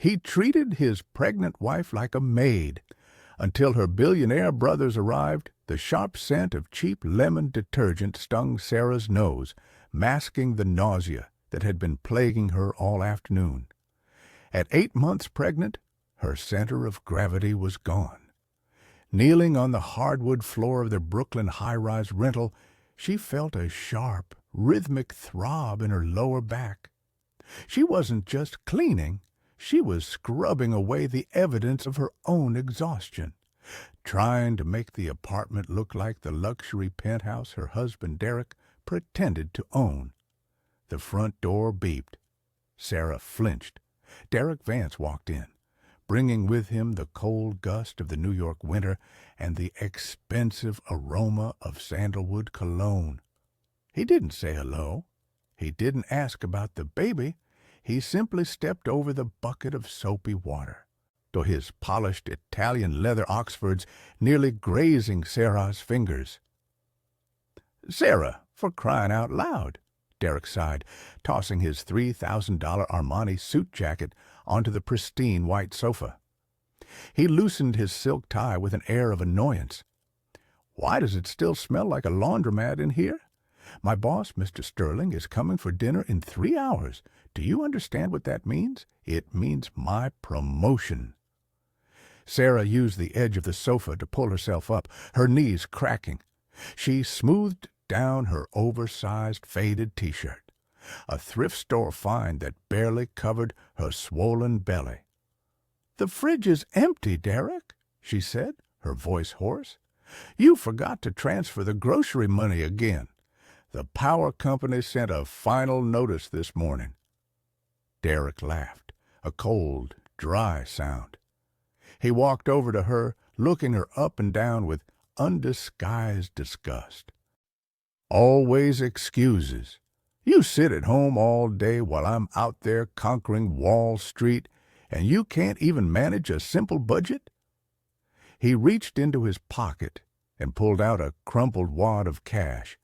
He treated his pregnant wife like a maid. Until her billionaire brothers arrived, the sharp scent of cheap lemon detergent stung Sarah's nose, masking the nausea that had been plaguing her all afternoon. At 8 months pregnant, her center of gravity was gone. Kneeling on the hardwood floor of their Brooklyn high-rise rental, she felt a sharp, rhythmic throb in her lower back. She wasn't just cleaning, she was scrubbing away the evidence of her own exhaustion, trying to make the apartment look like the luxury penthouse her husband Derek pretended to own. The front door beeped. Sarah flinched. Derek Vance walked in, bringing with him the cold gust of the New York winter and the expensive aroma of sandalwood cologne. He didn't say hello. He didn't ask about the baby. He simply stepped over the bucket of soapy water, to his polished Italian leather Oxfords nearly grazing Sarah's fingers. "Sarah, for crying out loud," Derek sighed, tossing his $3,000 Armani suit jacket onto the pristine white sofa. He loosened his silk tie with an air of annoyance. "Why does it still smell like a laundromat in here? My boss, Mr. Sterling, is coming for dinner in 3 hours. Do you understand what that means? It means my promotion." Sarah used the edge of the sofa to pull herself up, her knees cracking. She smoothed down her oversized, faded T-shirt, a thrift store find that barely covered her swollen belly. "The fridge is empty, Derek," she said, her voice hoarse. "You forgot to transfer the grocery money again. The power company sent a final notice this morning." Derek laughed, a cold, dry sound. He walked over to her, looking her up and down with undisguised disgust. "Always excuses. You sit at home all day while I'm out there conquering Wall Street, and you can't even manage a simple budget?" He reached into his pocket and pulled out a crumpled wad of cash.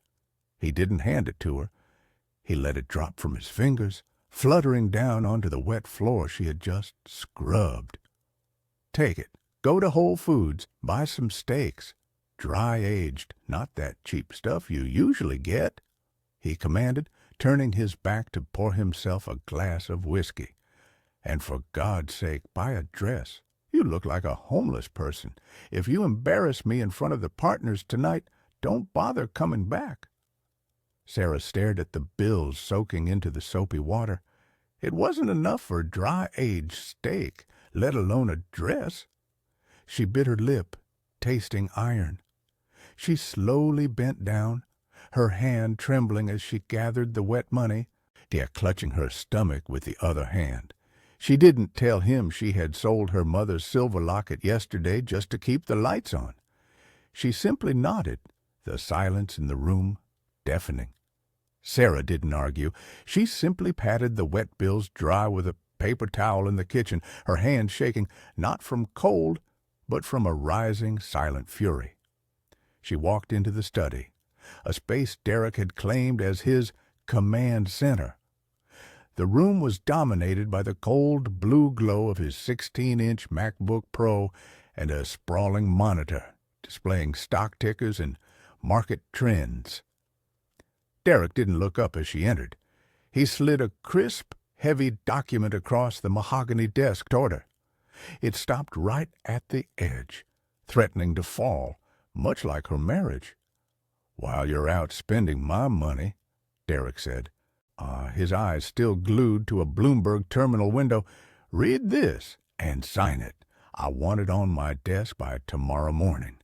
He didn't hand it to her. He let it drop from his fingers, fluttering down onto the wet floor she had just scrubbed. "Take it. Go to Whole Foods. Buy some steaks. Dry-aged, not that cheap stuff you usually get," he commanded, turning his back to pour himself a glass of whiskey. "And for God's sake, buy a dress. You look like a homeless person. If you embarrass me in front of the partners tonight, don't bother coming back." Sarah stared at the bills soaking into the soapy water. It wasn't enough for dry-aged steak, let alone a dress. She bit her lip, tasting iron. She slowly bent down, her hand trembling as she gathered the wet money, clutching her stomach with the other hand. She didn't tell him she had sold her mother's silver locket yesterday just to keep the lights on. She simply nodded, the silence in the room deafening. Sarah didn't argue. She simply patted the wet bills dry with a paper towel in the kitchen, her hands shaking, not from cold, but from a rising, silent fury. She walked into the study, a space Derek had claimed as his command center. The room was dominated by the cold blue glow of his 16-inch MacBook Pro and a sprawling monitor displaying stock tickers and market trends. Derek didn't look up as she entered. He slid a crisp, heavy document across the mahogany desk toward her. It stopped right at the edge, threatening to fall, much like her marriage. "While you're out spending my money," Derek said, his eyes still glued to a Bloomberg terminal window, "read this and sign it. I want it on my desk by tomorrow morning."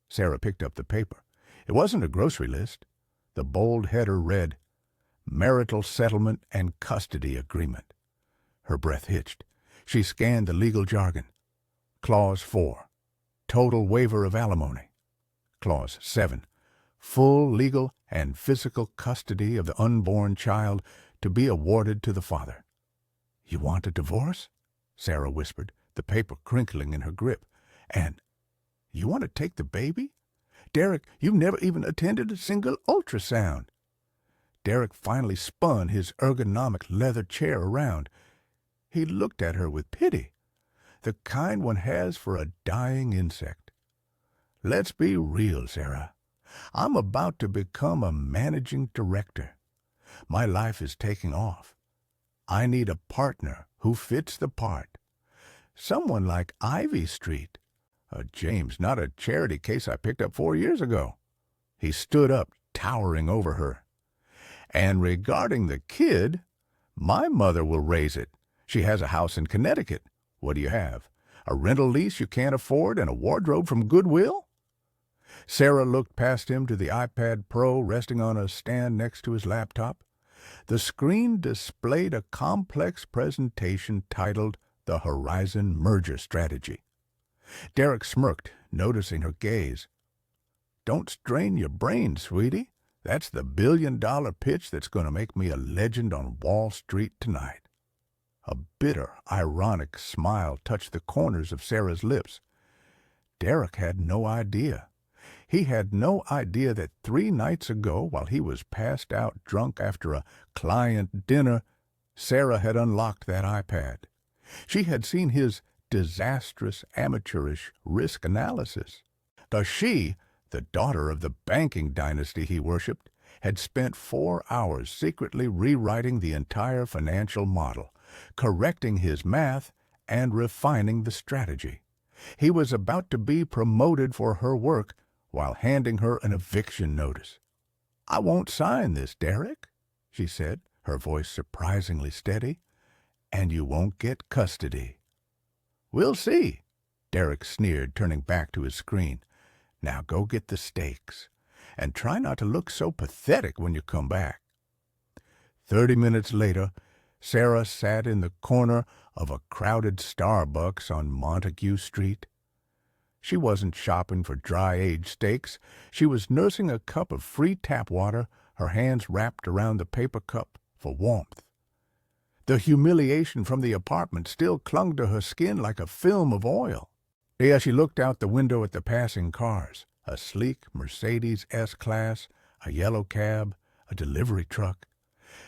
Sarah picked up the paper. It wasn't a grocery list. The bold header read, "Marital Settlement and Custody Agreement." Her breath hitched. She scanned the legal jargon. Clause 4, total waiver of alimony. Clause 7, full legal and physical custody of the unborn child to be awarded to the father. "You want a divorce?" Sarah whispered, the paper crinkling in her grip. "And you want to take the baby? Derek, you've never even attended a single ultrasound." Derek finally spun his ergonomic leather chair around. He looked at her with pity, the kind one has for a dying insect. "Let's be real, Sarah. I'm about to become a managing director. My life is taking off. I need a partner who fits the part. Someone like Ivy Street. James, not a charity case I picked up 4 years ago." He stood up, towering over her. "And regarding the kid, my mother will raise it. She has a house in Connecticut. What do you have? A rental lease you can't afford and a wardrobe from Goodwill?" Sarah looked past him to the iPad Pro resting on a stand next to his laptop. The screen displayed a complex presentation titled The Horizon Merger Strategy. Derek smirked, noticing her gaze. "Don't strain your brain, sweetie. That's the billion-dollar pitch that's going to make me a legend on Wall Street tonight." A bitter, ironic smile touched the corners of Sarah's lips. Derek had no idea. He had no idea that 3 nights ago, while he was passed out drunk after a client dinner, Sarah had unlocked that iPad. She had seen his disastrous, amateurish risk analysis. She, the daughter of the banking dynasty he worshipped, had spent 4 hours secretly rewriting the entire financial model, correcting his math, and refining the strategy. He was about to be promoted for her work while handing her an eviction notice. "I won't sign this, Derek," she said, her voice surprisingly steady, "and you won't get custody." "We'll see," Derek sneered, turning back to his screen. "Now go get the steaks, and try not to look so pathetic when you come back." 30 minutes later, Sarah sat in the corner of a crowded Starbucks on Montague Street. She wasn't shopping for dry-aged steaks. She was nursing a cup of free tap water, her hands wrapped around the paper cup for warmth. The humiliation from the apartment still clung to her skin like a film of oil. As she looked out the window at the passing cars, a sleek Mercedes S-Class, a yellow cab, a delivery truck.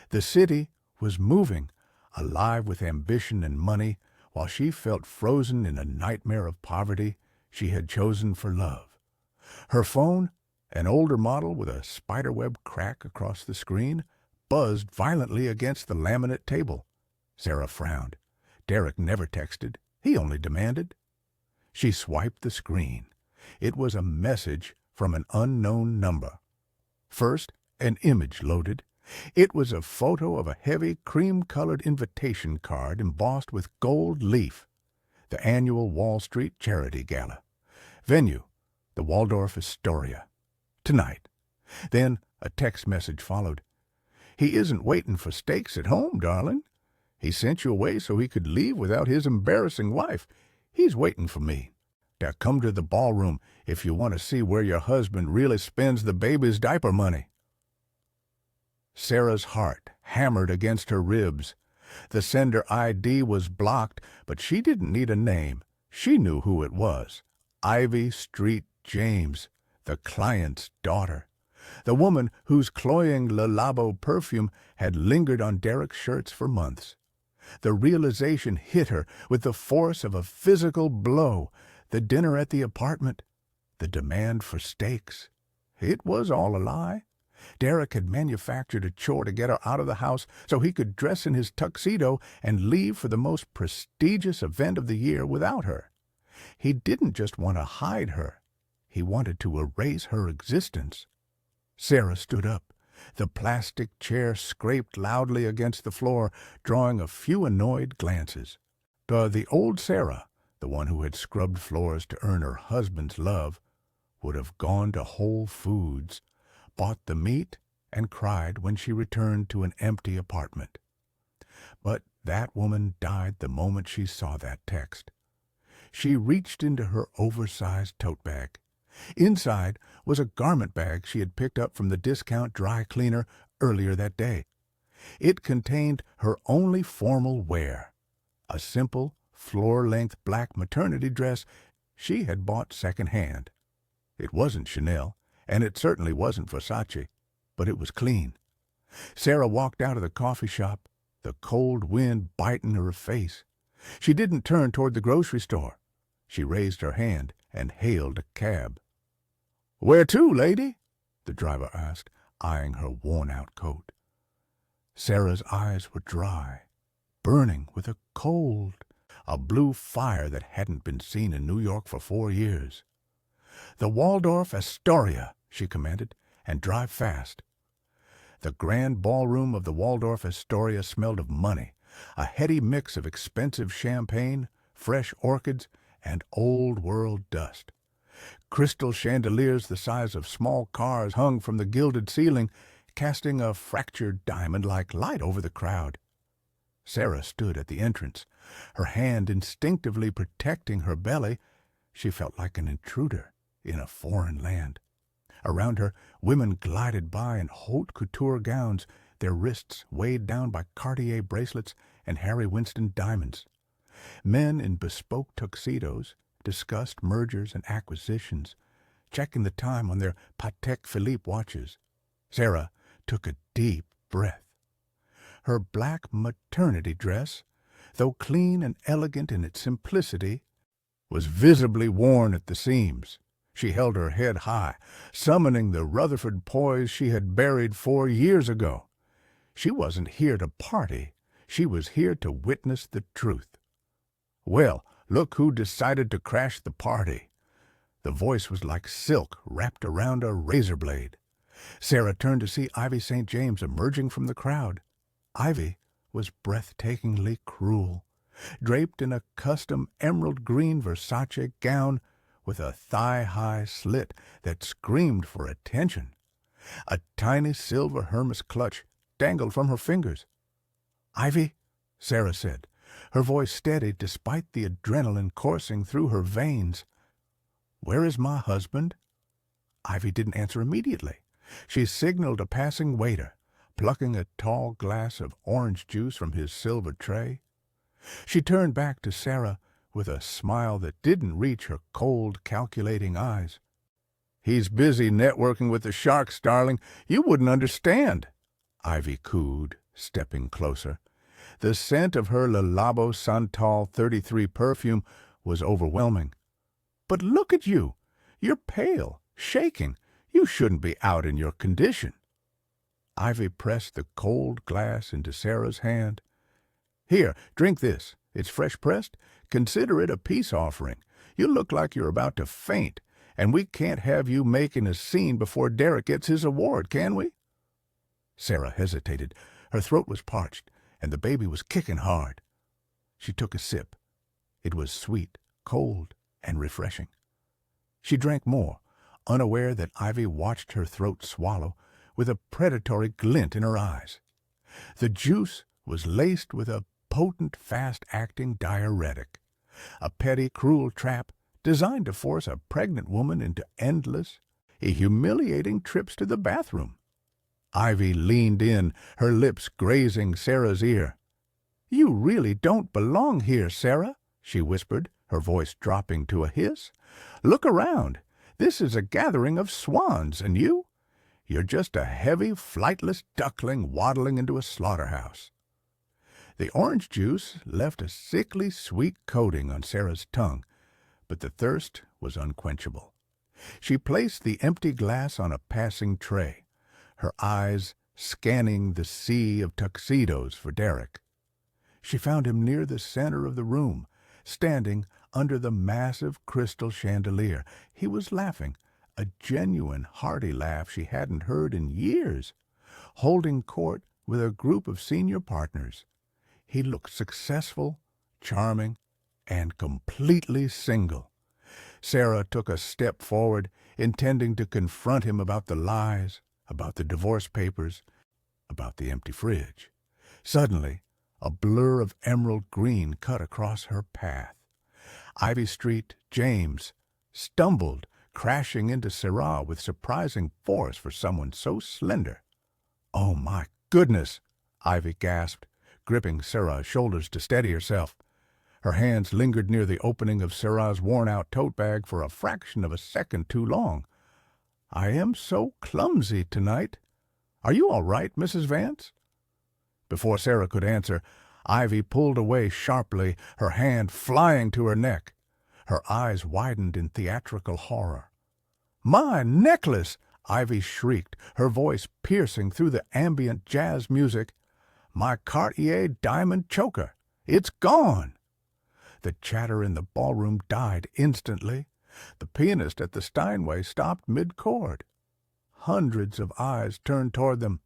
The city was moving, alive with ambition and money, while she felt frozen in a nightmare of poverty she had chosen for love. Her phone, an older model with a spiderweb crack across the screen, buzzed violently against the laminate table. Sarah frowned. Derek never texted. He only demanded. She swiped the screen. It was a message from an unknown number. First, an image loaded. It was a photo of a heavy, cream-colored invitation card embossed with gold leaf. The annual Wall Street Charity Gala. Venue, the Waldorf Astoria. Tonight. Then a text message followed. "He isn't waiting for steaks at home, darling. He sent you away so he could leave without his embarrassing wife. He's waiting for me. Now come to the ballroom if you want to see where your husband really spends the baby's diaper money." Sarah's heart hammered against her ribs. The sender ID was blocked, but she didn't need a name. She knew who it was. Ivy Street James, the client's daughter. The woman whose cloying Le Labo perfume had lingered on Derek's shirts for months. The realization hit her with the force of a physical blow. The dinner at the apartment. The demand for steaks. It was all a lie. Derek had manufactured a chore to get her out of the house so he could dress in his tuxedo and leave for the most prestigious event of the year without her. He didn't just want to hide her. He wanted to erase her existence. Sarah stood up. The plastic chair scraped loudly against the floor, drawing a few annoyed glances. The old Sarah, the one who had scrubbed floors to earn her husband's love, would have gone to Whole Foods, bought the meat, and cried when she returned to an empty apartment. But that woman died the moment she saw that text. She reached into her oversized tote bag. Inside was a garment bag she had picked up from the discount dry cleaner earlier that day. It contained her only formal wear, a simple, floor-length black maternity dress she had bought second-hand. It wasn't Chanel, and it certainly wasn't Versace, but it was clean. Sarah walked out of the coffee shop, the cold wind biting her face. She didn't turn toward the grocery store. She raised her hand and hailed a cab. "Where to, lady?" the driver asked, eyeing her worn-out coat. Sarah's eyes were dry, burning with a cold, a blue fire that hadn't been seen in New York for 4 years. "The Waldorf Astoria," she commanded, "and drive fast." The grand ballroom of the Waldorf Astoria smelled of money, a heady mix of expensive champagne, fresh orchids, and old-world dust. Crystal chandeliers the size of small cars hung from the gilded ceiling, casting a fractured diamond-like light over the crowd. Sarah stood at the entrance, her hand instinctively protecting her belly. She felt like an intruder in a foreign land. Around her, women glided by in haute couture gowns, their wrists weighed down by Cartier bracelets and Harry Winston diamonds. Men in bespoke tuxedos discussed mergers and acquisitions, checking the time on their Patek Philippe watches. Sarah took a deep breath. Her black maternity dress, though clean and elegant in its simplicity, was visibly worn at the seams. She held her head high, summoning the Rutherford poise she had buried 4 years ago. She wasn't here to party. She was here to witness the truth. "Well, look who decided to crash the party." The voice was like silk wrapped around a razor blade. Sarah turned to see Ivy St. James emerging from the crowd. Ivy was breathtakingly cruel, draped in a custom emerald green Versace gown with a thigh-high slit that screamed for attention. A tiny silver Hermes clutch dangled from her fingers. "Ivy," Sarah said, her voice steady despite the adrenaline coursing through her veins, "where is my husband?" Ivy didn't answer immediately. She signaled a passing waiter, plucking a tall glass of orange juice from his silver tray. She turned back to Sarah with a smile that didn't reach her cold, calculating eyes. "He's busy networking with the sharks, darling. You wouldn't understand," Ivy cooed, stepping closer. The scent of her Le Labo Santal 33 perfume was overwhelming. "But look at you. You're pale, shaking. You shouldn't be out in your condition." Ivy pressed the cold glass into Sarah's hand. "Here, drink this. It's fresh pressed. Consider it a peace offering. You look like you're about to faint, and we can't have you making a scene before Derek gets his award, can we?" Sarah hesitated. Her throat was parched, and the baby was kicking hard. She took a sip. It was sweet, cold, and refreshing. She drank more, unaware that Ivy watched her throat swallow with a predatory glint in her eyes. The juice was laced with a potent, fast-acting diuretic, a petty, cruel trap designed to force a pregnant woman into endless, humiliating trips to the bathroom. Ivy leaned in, her lips grazing Sarah's ear. "You really don't belong here, Sarah," she whispered, her voice dropping to a hiss. "Look around. This is a gathering of swans, and you're just a heavy, flightless duckling waddling into a slaughterhouse." The orange juice left a sickly sweet coating on Sarah's tongue, but the thirst was unquenchable. She placed the empty glass on a passing tray, her eyes scanning the sea of tuxedos for Derek. She found him near the center of the room, standing under the massive crystal chandelier. He was laughing, a genuine, hearty laugh she hadn't heard in years, holding court with a group of senior partners. He looked successful, charming, and completely single. Sarah took a step forward, intending to confront him about the lies, about the divorce papers, about the empty fridge. Suddenly, a blur of emerald green cut across her path. Ivy Street, James, stumbled, crashing into Sarah with surprising force for someone so slender. "Oh, my goodness!" Ivy gasped, gripping Sarah's shoulders to steady herself. Her hands lingered near the opening of Sarah's worn-out tote bag for a fraction of a second too long. "I am so clumsy tonight. Are you all right, Mrs. Vance?" Before Sarah could answer, Ivy pulled away sharply, her hand flying to her neck. Her eyes widened in theatrical horror. "My necklace!" Ivy shrieked, her voice piercing through the ambient jazz music. "My Cartier diamond choker! It's gone!" The chatter in the ballroom died instantly. The pianist at the Steinway stopped mid-chord. Hundreds of eyes turned toward them.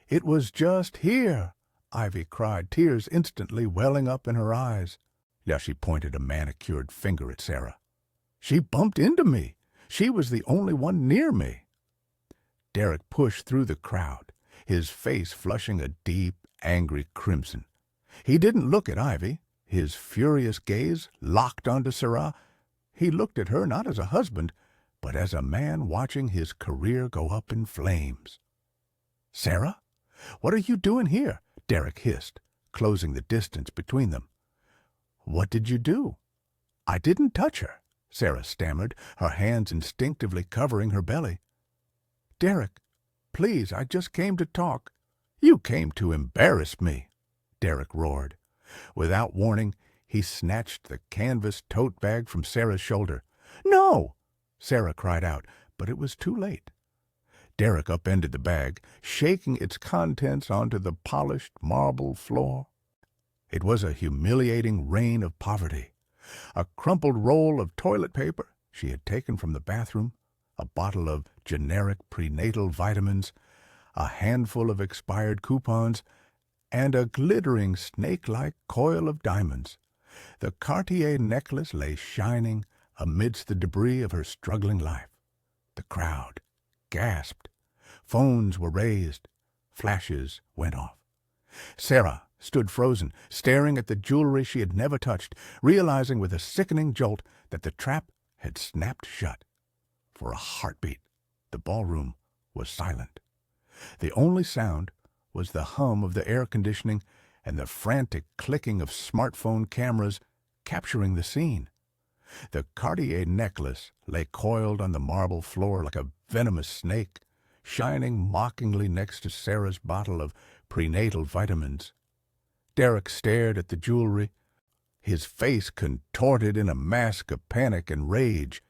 "It was just here!" Ivy cried, tears instantly welling up in her eyes. Now she pointed a manicured finger at Sarah. "She bumped into me. She was the only one near me." Derek pushed through the crowd, his face flushing a deep, angry crimson. He didn't look at Ivy, his furious gaze locked onto Sarah. He looked at her not as a husband, but as a man watching his career go up in flames. "Sarah, what are you doing here?" Derek hissed, closing the distance between them. "What did you do?" "I didn't touch her," Sarah stammered, her hands instinctively covering her belly. "Derek, please, I just came to talk." "You came to embarrass me," Derek roared. Without warning, he snatched the canvas tote bag from Sarah's shoulder. "No!" Sarah cried out, but it was too late. Derek upended the bag, shaking its contents onto the polished marble floor. It was a humiliating reign of poverty. A crumpled roll of toilet paper she had taken from the bathroom, a bottle of generic prenatal vitamins, a handful of expired coupons, and a glittering snake-like coil of diamonds. The Cartier necklace lay shining amidst the debris of her struggling life. The crowd gasped. Phones were raised. Flashes went off. Sarah stood frozen, staring at the jewelry she had never touched, realizing with a sickening jolt that the trap had snapped shut. For a heartbeat, the ballroom was silent. The only sound was the hum of the air conditioning and the frantic clicking of smartphone cameras capturing the scene. The Cartier necklace lay coiled on the marble floor like a venomous snake, shining mockingly next to Sarah's bottle of prenatal vitamins. Derek stared at the jewelry, his face contorted in a mask of panic and rage.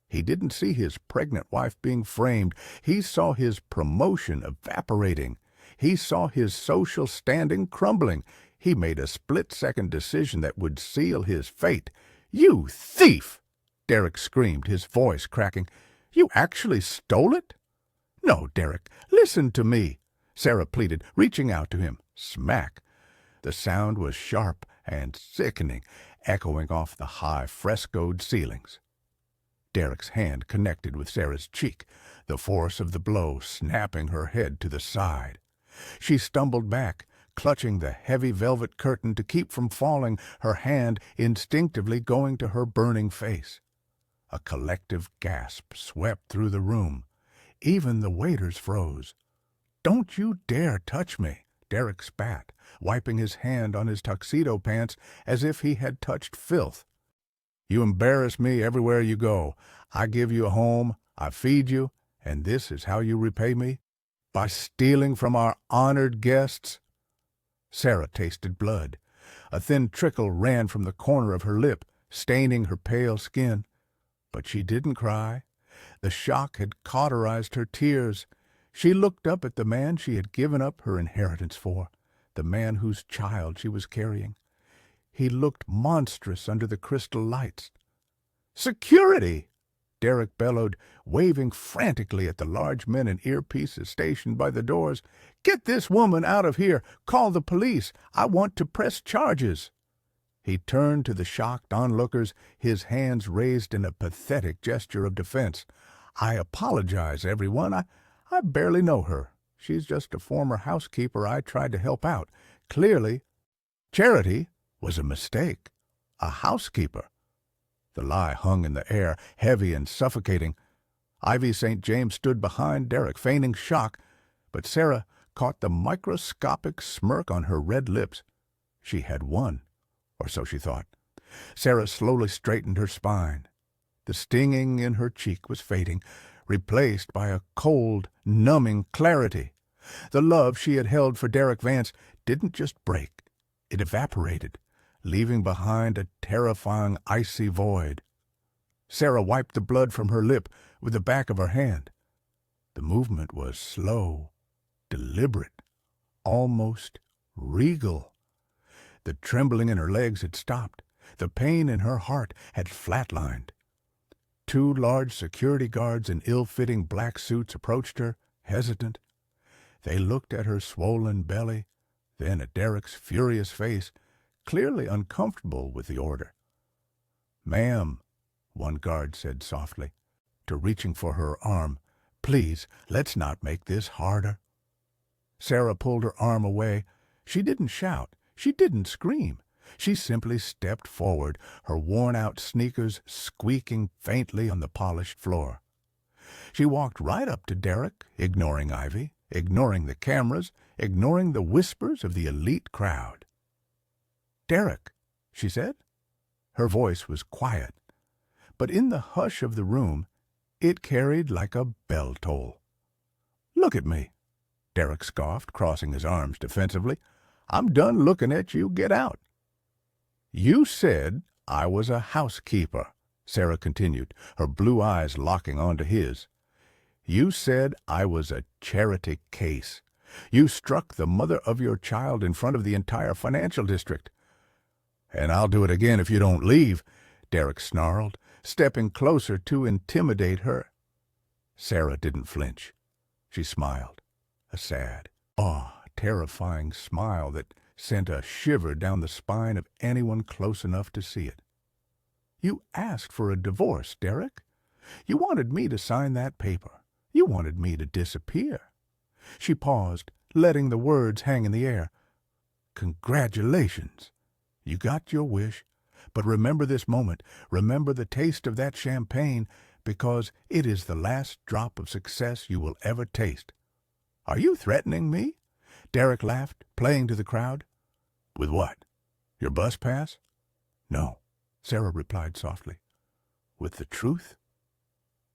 He didn't see his pregnant wife being framed. He saw his promotion evaporating. He saw his social standing crumbling. He made a split-second decision that would seal his fate. "You thief!" Derek screamed, his voice cracking. "You actually stole it?" "No, Derek, listen to me," Sarah pleaded, reaching out to him. Smack! The sound was sharp and sickening, echoing off the high frescoed ceilings. Derek's hand connected with Sarah's cheek, the force of the blow snapping her head to the side. She stumbled back, clutching the heavy velvet curtain to keep from falling, her hand instinctively going to her burning face. A collective gasp swept through the room. Even the waiters froze. "Don't you dare touch me," Derek spat, wiping his hand on his tuxedo pants as if he had touched filth. "You embarrass me everywhere you go. I give you a home, I feed you, and this is how you repay me? By stealing from our honored guests?" Sarah tasted blood. A thin trickle ran from the corner of her lip, staining her pale skin. But she didn't cry. The shock had cauterized her tears. She looked up at the man she had given up her inheritance for, the man whose child she was carrying. He looked monstrous under the crystal lights. "Security!" Derek bellowed, waving frantically at the large men in earpieces stationed by the doors. "Get this woman out of here! Call the police! I want to press charges!" He turned to the shocked onlookers, his hands raised in a pathetic gesture of defense. "I apologize, everyone. I barely know her. She's just a former housekeeper I tried to help out. Clearly, charity was a mistake. A housekeeper." The lie hung in the air, heavy and suffocating. Ivy St. James stood behind Derek, feigning shock, but Sarah caught the microscopic smirk on her red lips. She had won, or so she thought. Sarah slowly straightened her spine. The stinging in her cheek was fading, replaced by a cold, numbing clarity. The love she had held for Derek Vance didn't just break, it evaporated, leaving behind a terrifying icy void. Sarah wiped the blood from her lip with the back of her hand. The movement was slow, deliberate, almost regal. The trembling in her legs had stopped. The pain in her heart had flatlined. Two large security guards in ill-fitting black suits approached her, hesitant. They looked at her swollen belly, then at Derek's furious face, clearly uncomfortable with the order. "Ma'am," one guard said softly, to reaching for her arm, "please, let's not make this harder." Sarah pulled her arm away. She didn't shout. She didn't scream. She simply stepped forward, her worn-out sneakers squeaking faintly on the polished floor. She walked right up to Derek, ignoring Ivy, ignoring the cameras, ignoring the whispers of the elite crowd. "Derek," she said. Her voice was quiet, but in the hush of the room, it carried like a bell toll. "Look at me," Derek scoffed, crossing his arms defensively. "I'm done looking at you. Get out." "You said I was a housekeeper," Sarah continued, her blue eyes locking onto his. "You said I was a charity case. You struck the mother of your child in front of the entire financial district." "And I'll do it again if you don't leave," Derek snarled, stepping closer to intimidate her. Sarah didn't flinch. She smiled, a sad, terrifying smile that sent a shiver down the spine of anyone close enough to see it. "You asked for a divorce, Derek. You wanted me to sign that paper. You wanted me to disappear." She paused, letting the words hang in the air. "Congratulations. You got your wish. But remember this moment. Remember the taste of that champagne, because it is the last drop of success you will ever taste." "Are you threatening me?" Derek laughed, playing to the crowd. "With what? Your bus pass?" "No," Sarah replied softly. "With the truth."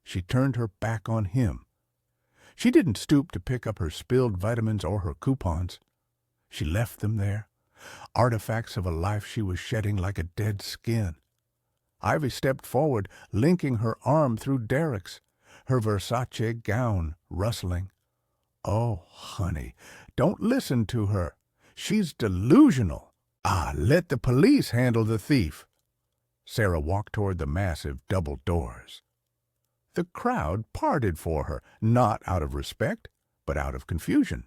She turned her back on him. She didn't stoop to pick up her spilled vitamins or her coupons. She left them there, artifacts of a life she was shedding like a dead skin. Ivy stepped forward, linking her arm through Derek's, her Versace gown rustling. "Oh, honey, don't listen to her. She's delusional. Let the police handle the thief." Sarah walked toward the massive double doors. The crowd parted for her, not out of respect, but out of confusion.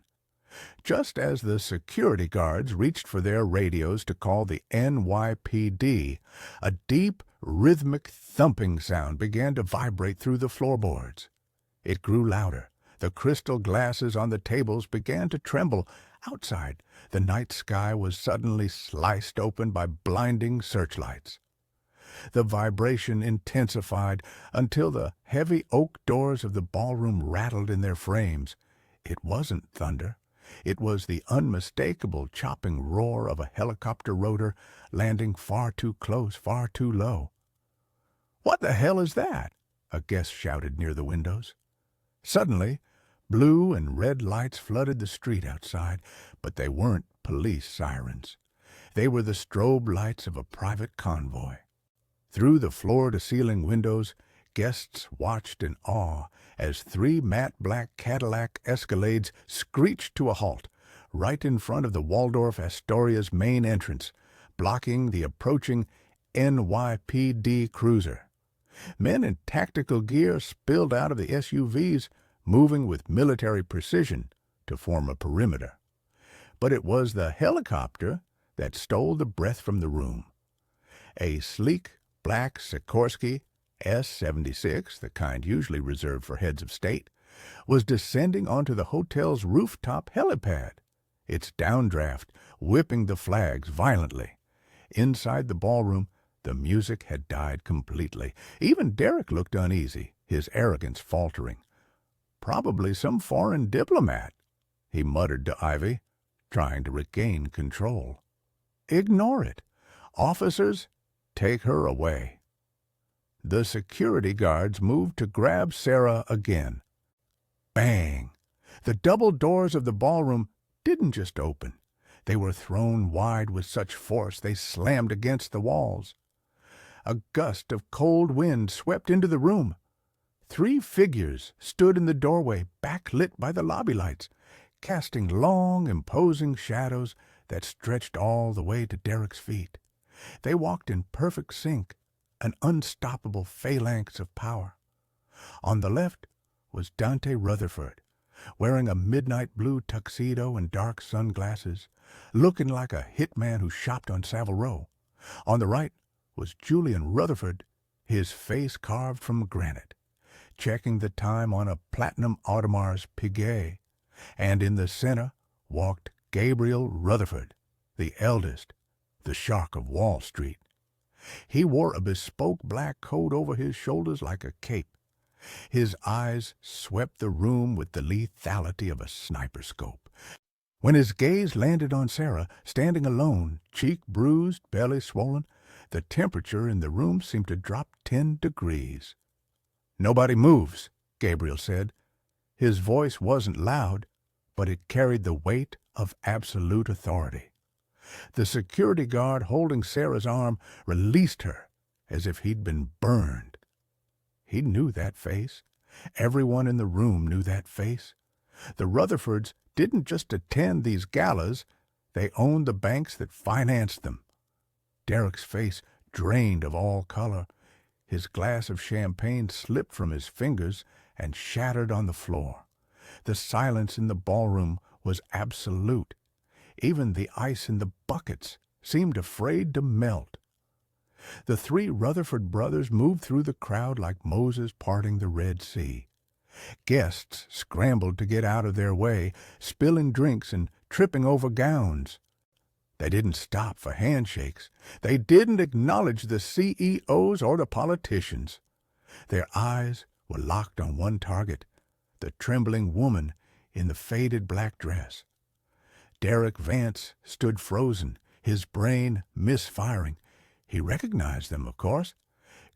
Just as the security guards reached for their radios to call the NYPD, a deep, rhythmic thumping sound began to vibrate through the floorboards. It grew louder. The crystal glasses on the tables began to tremble. Outside, the night sky was suddenly sliced open by blinding searchlights. The vibration intensified until the heavy oak doors of the ballroom rattled in their frames. It wasn't thunder. It was the unmistakable chopping roar of a helicopter rotor landing far too close, far too low. "What the hell is that?" a guest shouted near the windows. Suddenly, blue and red lights flooded the street outside, but they weren't police sirens. They were the strobe lights of a private convoy. Through the floor-to-ceiling windows, guests watched in awe as three matte black Cadillac Escalades screeched to a halt right in front of the Waldorf Astoria's main entrance, blocking the approaching NYPD cruiser. Men in tactical gear spilled out of the SUVs, moving with military precision to form a perimeter. But it was the helicopter that stole the breath from the room. A sleek black Sikorsky S-76, the kind usually reserved for heads of state, was descending onto the hotel's rooftop helipad, its downdraft whipping the flags violently. Inside the ballroom, the music had died completely. Even Derek looked uneasy, his arrogance faltering. "Probably some foreign diplomat," he muttered to Ivy, trying to regain control. "Ignore it. Officers, take her away." The security guards moved to grab Sarah again. Bang! The double doors of the ballroom didn't just open. They were thrown wide with such force they slammed against the walls. A gust of cold wind swept into the room. 3 figures stood in the doorway, backlit by the lobby lights, casting long, imposing shadows that stretched all the way to Derek's feet. They walked in perfect sync, an unstoppable phalanx of power. On the left was Dante Rutherford, wearing a midnight blue tuxedo and dark sunglasses, looking like a hitman who shopped on Savile Row. On the right was Julian Rutherford, his face carved from granite, checking the time on a platinum Audemars Piguet. And in the center walked Gabriel Rutherford, the eldest, the Shark of Wall Street. He wore a bespoke black coat over his shoulders like a cape. His eyes swept the room with the lethality of a sniper scope. When his gaze landed on Sarah, standing alone, cheek bruised, belly swollen, the temperature in the room seemed to drop 10 degrees. "Nobody moves," Gabriel said. His voice wasn't loud, but it carried the weight of absolute authority. The security guard holding Sarah's arm released her as if he'd been burned. He knew that face. Everyone in the room knew that face. The Rutherfords didn't just attend these galas, they owned the banks that financed them. Derek's face drained of all color. His glass of champagne slipped from his fingers and shattered on the floor. The silence in the ballroom was absolute. Even the ice in the buckets seemed afraid to melt. The 3 Rutherford brothers moved through the crowd like Moses parting the Red Sea. Guests scrambled to get out of their way, spilling drinks and tripping over gowns. They didn't stop for handshakes. They didn't acknowledge the CEOs or the politicians. Their eyes were locked on one target, the trembling woman in the faded black dress. Derek Vance stood frozen, his brain misfiring. He recognized them, of course.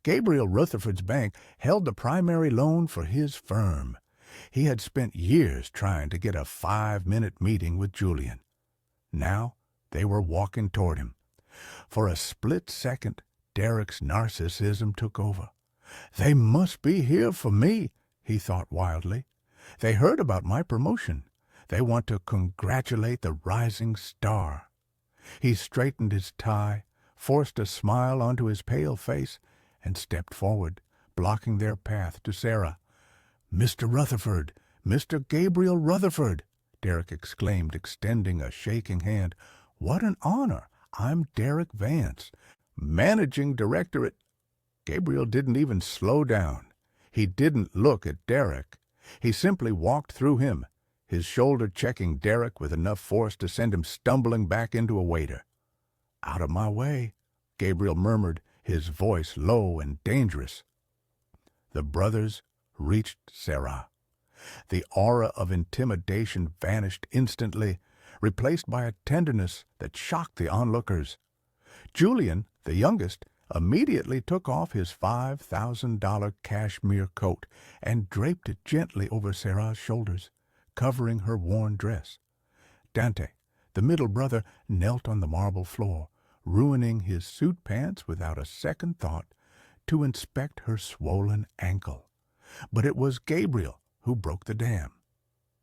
Gabriel Rutherford's bank held the primary loan for his firm. He had spent years trying to get a 5-minute meeting with Julian. Now they were walking toward him. For a split second, Derek's narcissism took over. "They must be here for me," he thought wildly. "They heard about my promotion. They want to congratulate the rising star." He straightened his tie, forced a smile onto his pale face, and stepped forward, blocking their path to Sarah. "Mr. Rutherford, Mr. Gabriel Rutherford," Derek exclaimed, extending a shaking hand. "What an honor! I'm Derek Vance, managing director at—" Gabriel didn't even slow down. He didn't look at Derek. He simply walked through him, his shoulder checking Derek with enough force to send him stumbling back into a waiter. "Out of my way," Gabriel murmured, his voice low and dangerous. The brothers reached Sarah. The aura of intimidation vanished instantly, replaced by a tenderness that shocked the onlookers. Julian, the youngest, immediately took off his $5,000 cashmere coat and draped it gently over Sarah's shoulders, covering her worn dress. Dante, the middle brother, knelt on the marble floor, ruining his suit pants without a second thought, to inspect her swollen ankle. But it was Gabriel who broke the dam.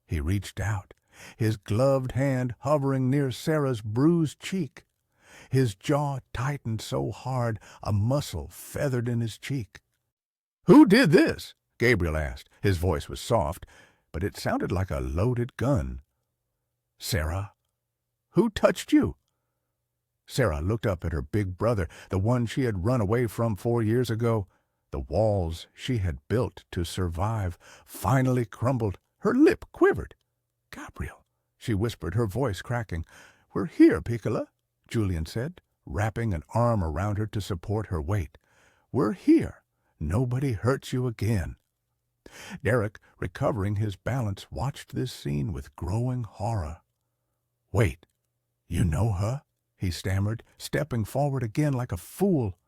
He reached out, his gloved hand hovering near Sarah's bruised cheek. His jaw tightened so hard a muscle feathered in his cheek. "Who did this?" Gabriel asked. His voice was soft, but it sounded like a loaded gun. "Sarah, who touched you?" Sarah looked up at her big brother, the one she had run away from 4 years ago. The walls she had built to survive finally crumbled. Her lip quivered. "Gabriel," she whispered, her voice cracking. "We're here, Piccola," Julian said, wrapping an arm around her to support her weight. "We're here. Nobody hurts you again." Derek, recovering his balance, watched this scene with growing horror. "Wait, you know her?" he stammered, stepping forward again like a fool.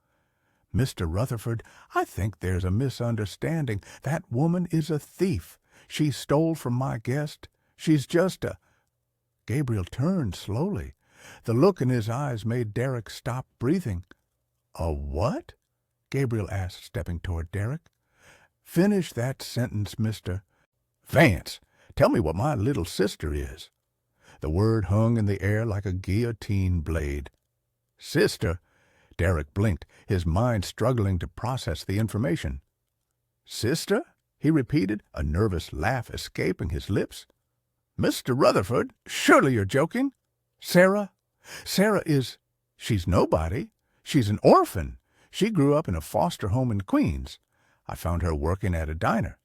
"Mr. Rutherford, I think there's a misunderstanding. That woman is a thief. She stole from my guest. She's just a—" Gabriel turned slowly. The look in his eyes made Derek stop breathing. "A what?" Gabriel asked, stepping toward Derek. "Finish that sentence, Mr. Vance. Tell me what my little sister is." The word hung in the air like a guillotine blade. "Sister?" Derek blinked, his mind struggling to process the information. "Sister?" he repeated, a nervous laugh escaping his lips. "Mr. Rutherford, surely you're joking. Sarah? Sarah is— She's nobody. She's an orphan. She grew up in a foster home in Queens. I found her working at a diner."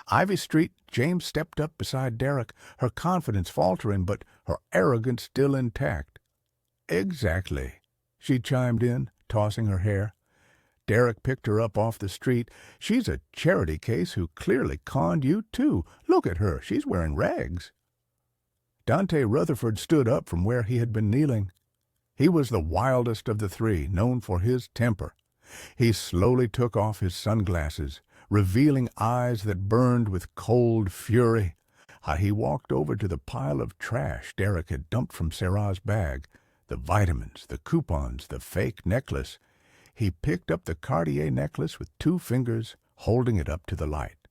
Ivy Street, James stepped up beside Derek, her confidence faltering but her arrogance still intact. "Exactly," she chimed in, tossing her hair. Derek picked her up off the street. "She's a charity case who clearly conned you, too. Look at her. She's wearing rags." Dante Rutherford stood up from where he had been kneeling. He was the wildest of the three, known for his temper. He slowly took off his sunglasses, revealing eyes that burned with cold fury. He walked over to the pile of trash Derek had dumped from Sarah's bag, the vitamins, the coupons, the fake necklace. He picked up the Cartier necklace with 2 fingers, holding it up to the light.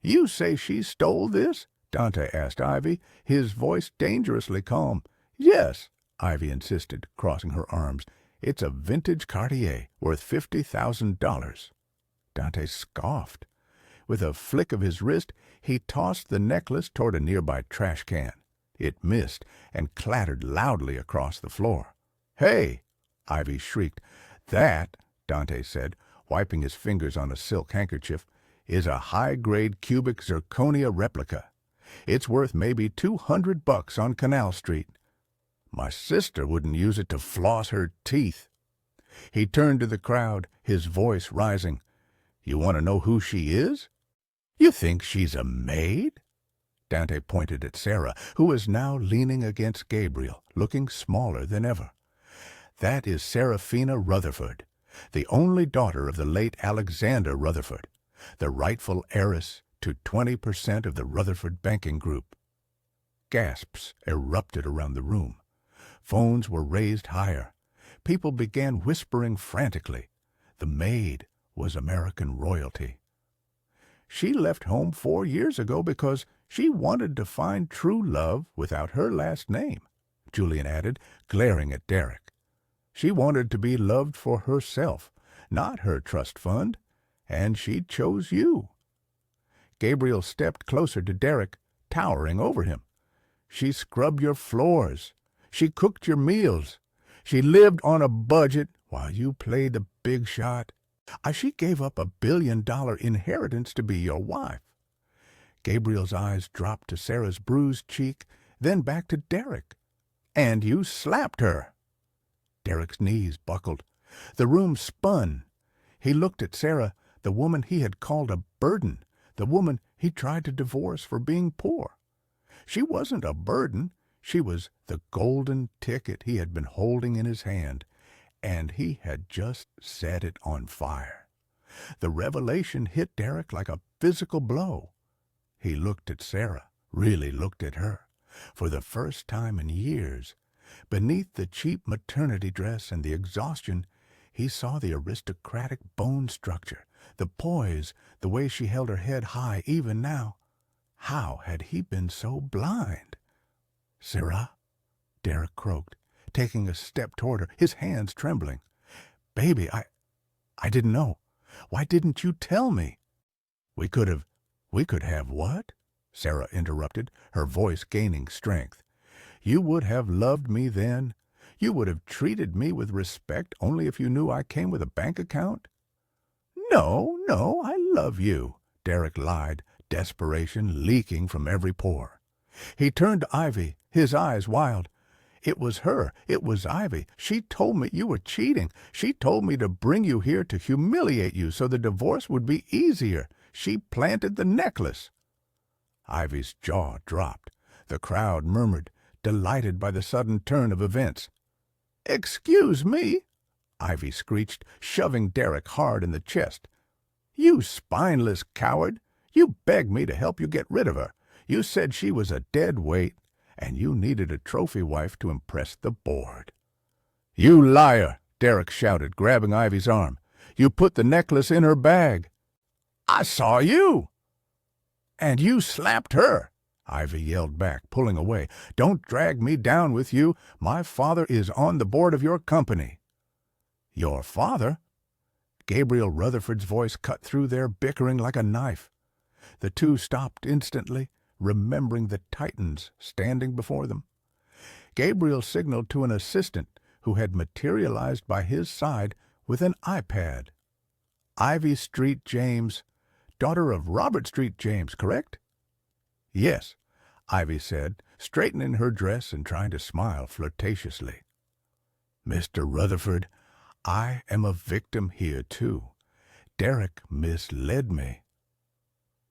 "You say she stole this?" Dante asked Ivy, his voice dangerously calm. "Yes," Ivy insisted, crossing her arms. "It's a vintage Cartier, worth $50,000. Dante scoffed. With a flick of his wrist, he tossed the necklace toward a nearby trash can. It missed and clattered loudly across the floor. "Hey!" Ivy shrieked. "That," Dante said, wiping his fingers on a silk handkerchief, "is a high-grade cubic zirconia replica. It's worth maybe $200 on Canal Street. My sister wouldn't use it to floss her teeth." He turned to the crowd, his voice rising. "You want to know who she is? You think she's a maid?" Dante pointed at Sarah, who was now leaning against Gabriel, looking smaller than ever. "That is Seraphina Rutherford, the only daughter of the late Alexander Rutherford, the rightful heiress to 20% of the Rutherford banking group." Gasps erupted around the room. Phones were raised higher. People began whispering frantically. The maid was American royalty. "She left home 4 years ago because she wanted to find true love without her last name," Julian added, glaring at Derek. "She wanted to be loved for herself, not her trust fund, and she chose you." Gabriel stepped closer to Derek, towering over him. "She scrubbed your floors. She cooked your meals. She lived on a budget while you played the big shot. She gave up $1 billion inheritance to be your wife." Gabriel's eyes dropped to Sarah's bruised cheek, then back to Derek. "And you slapped her." Derek's knees buckled. The room spun. He looked at Sarah, the woman he had called a burden, the woman he tried to divorce for being poor. She wasn't a burden. She was the golden ticket he had been holding in his hand, and he had just set it on fire. The revelation hit Derek like a physical blow. He looked at Sarah, really looked at her, for the first time in years. Beneath the cheap maternity dress and the exhaustion, he saw the aristocratic bone structure, the poise, the way she held her head high even now. How had he been so blind? "Sarah," Derek croaked, taking a step toward her, his hands trembling. "Baby, I didn't know. Why didn't you tell me?" We could have what?" Sarah interrupted, her voice gaining strength. "You would have loved me then. You would have treated me with respect only if you knew I came with a bank account." No, I love you," Derek lied, desperation leaking from every pore. He turned to Ivy, his eyes wild. "It was her. It was Ivy. She told me you were cheating. She told me to bring you here to humiliate you so the divorce would be easier. She planted the necklace." Ivy's jaw dropped. The crowd murmured, delighted by the sudden turn of events. "Excuse me," Ivy screeched, shoving Derek hard in the chest. "You spineless coward! You begged me to help you get rid of her. You said she was a dead weight, and you needed a trophy wife to impress the board." "You liar!" Derek shouted, grabbing Ivy's arm. "You put the necklace in her bag." "I saw you." "And you slapped her," Ivy yelled back, pulling away. "Don't drag me down with you. My father is on the board of your company." "Your father?" Gabriel Rutherford's voice cut through their bickering like a knife. The two stopped instantly, remembering the titans standing before them. Gabriel signaled to an assistant who had materialized by his side with an iPad. "Ivy Street James, daughter of Robert Street James, correct?" "Yes," Ivy said, straightening her dress and trying to smile flirtatiously. "Mr. Rutherford, I am a victim here, too. Derek misled me.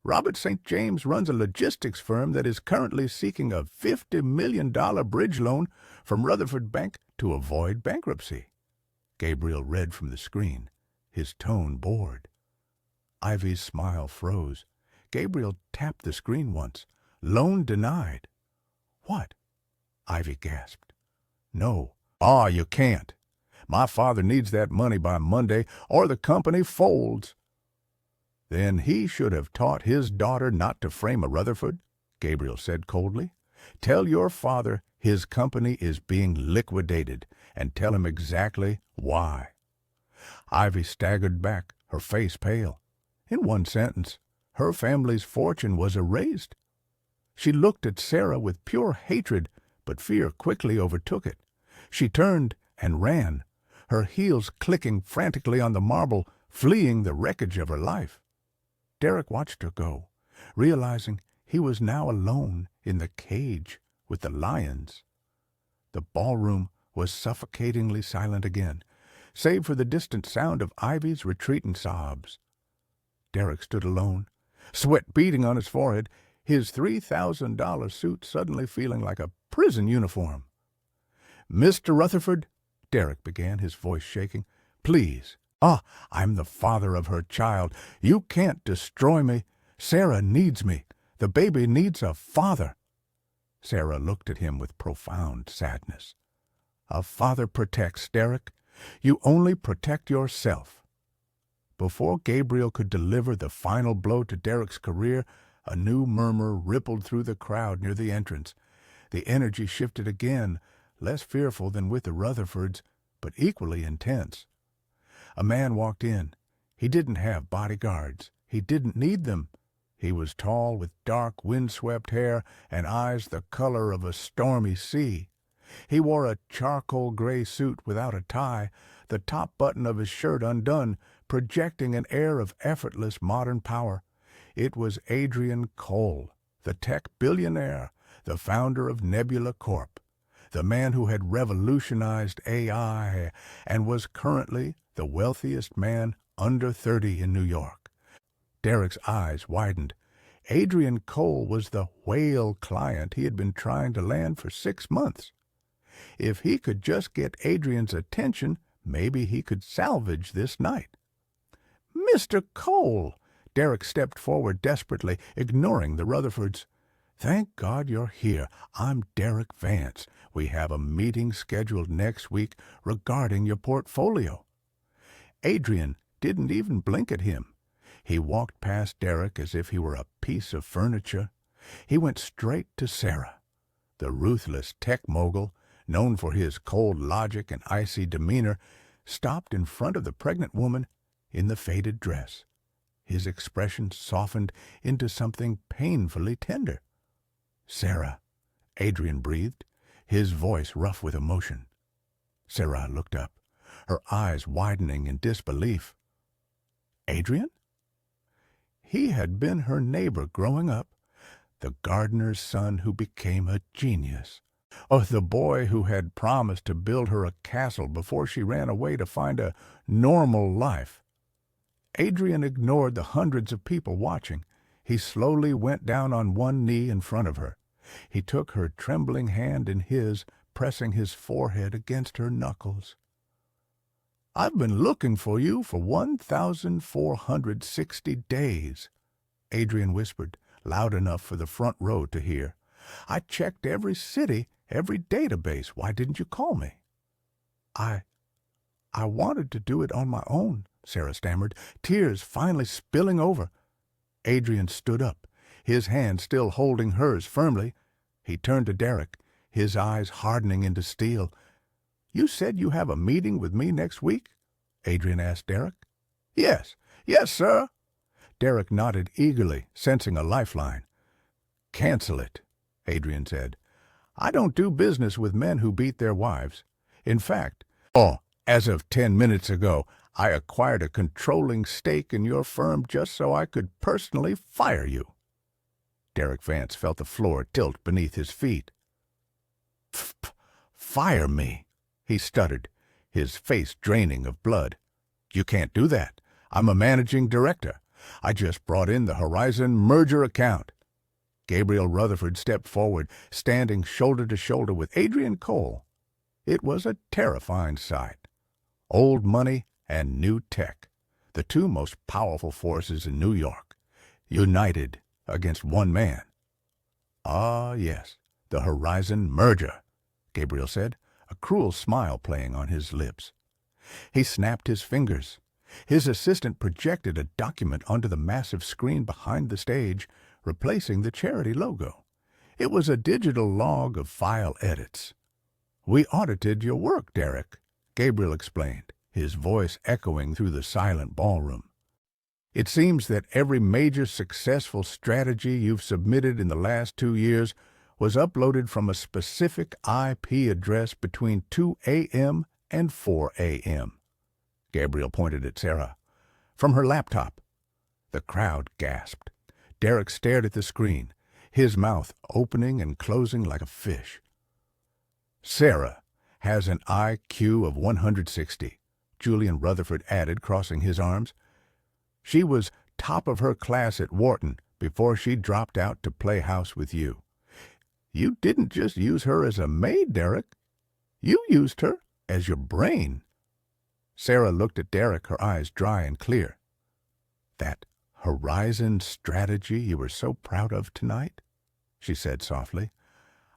Robert St. James runs a logistics firm that is currently seeking a $50 million bridge loan from Rutherford Bank to avoid bankruptcy." Gabriel read from the screen, his tone bored. Ivy's smile froze. Gabriel tapped the screen once. "Loan denied." "What?" Ivy gasped. "No. You can't. My father needs that money by Monday, or the company folds." "Then he should have taught his daughter not to frame a Rutherford," Gabriel said coldly. "Tell your father his company is being liquidated, and tell him exactly why." Ivy staggered back, her face pale. In one sentence, her family's fortune was erased. She looked at Sarah with pure hatred, but fear quickly overtook it. She turned and ran, her heels clicking frantically on the marble, fleeing the wreckage of her life. Derek watched her go, realizing he was now alone in the cage with the lions. The ballroom was suffocatingly silent again, save for the distant sound of Ivy's retreating sobs. Derek stood alone, sweat beading on his forehead, his $3,000 suit suddenly feeling like a prison uniform. "Mr. Rutherford," Derek began, his voice shaking, "please. I'm the father of her child. You can't destroy me. Sarah needs me. The baby needs a father." Sarah looked at him with profound sadness. "A father protects, Derek. You only protect yourself." Before Gabriel could deliver the final blow to Derek's career, a new murmur rippled through the crowd near the entrance. The energy shifted again, less fearful than with the Rutherfords, but equally intense. A man walked in. He didn't have bodyguards. He didn't need them. He was tall, with dark, windswept hair and eyes the color of a stormy sea. He wore a charcoal gray suit without a tie, the top button of his shirt undone, projecting an air of effortless modern power. It was Adrian Cole, the tech billionaire, the founder of Nebula Corp., the man who had revolutionized AI and was currently the wealthiest man under 30 in New York. Derek's eyes widened. Adrian Cole was the whale client he had been trying to land for 6 months. If he could just get Adrian's attention, maybe he could salvage this night. "Mr. Cole!" Derek stepped forward desperately, ignoring the Rutherfords. "Thank God you're here. I'm Derek Vance. We have a meeting scheduled next week regarding your portfolio." Adrian didn't even blink at him. He walked past Derek as if he were a piece of furniture. He went straight to Sarah. The ruthless tech mogul, known for his cold logic and icy demeanor, stopped in front of the pregnant woman in the faded dress. His expression softened into something painfully tender. "Sarah," Adrian breathed, his voice rough with emotion. Sarah looked up, her eyes widening in disbelief. "Adrian?" He had been her neighbor growing up, the gardener's son who became a genius. The boy who had promised to build her a castle before she ran away to find a normal life. Adrian ignored the hundreds of people watching. He slowly went down on one knee in front of her. He took her trembling hand in his, pressing his forehead against her knuckles. "I've been looking for you for 1,460 days," Adrian whispered, loud enough for the front row to hear. "I checked every city, every database. Why didn't you call me?" I wanted to do it on my own," Sarah stammered, tears finally spilling over. Adrian stood up, his hand still holding hers firmly. He turned to Derek, his eyes hardening into steel. "You said you have a meeting with me next week?" Adrian asked Derek. Yes, sir." Derek nodded eagerly, sensing a lifeline. "Cancel it," Adrian said. "I don't do business with men who beat their wives. In fact, as of 10 minutes ago, I acquired a controlling stake in your firm just so I could personally fire you." Derek Vance felt the floor tilt beneath his feet. "Fire me?" he stuttered, his face draining of blood. "You can't do that. I'm a managing director. I just brought in the Horizon merger account." Gabriel Rutherford stepped forward, standing shoulder to shoulder with Adrian Cole. It was a terrifying sight. Old money and new tech, the two most powerful forces in New York, united against one man. "Ah, yes, the Horizon merger," Gabriel said, a cruel smile playing on his lips. He snapped his fingers. His assistant projected a document onto the massive screen behind the stage, replacing the charity logo. It was a digital log of file edits. "We audited your work, Derek," Gabriel explained, his voice echoing through the silent ballroom. "It seems that every major successful strategy you've submitted in the last 2 years was uploaded from a specific IP address between 2 a.m. and 4 a.m. Gabriel pointed at Sarah. "From her laptop." The crowd gasped. Derek stared at the screen, his mouth opening and closing like a fish. "Sarah has an IQ of 160, Julian Rutherford added, crossing his arms. "She was top of her class at Wharton before she dropped out to play house with you. You didn't just use her as a maid, Derek. You used her as your brain." Sarah looked at Derek, her eyes dry and clear. "That Horizon strategy you were so proud of tonight?" she said softly.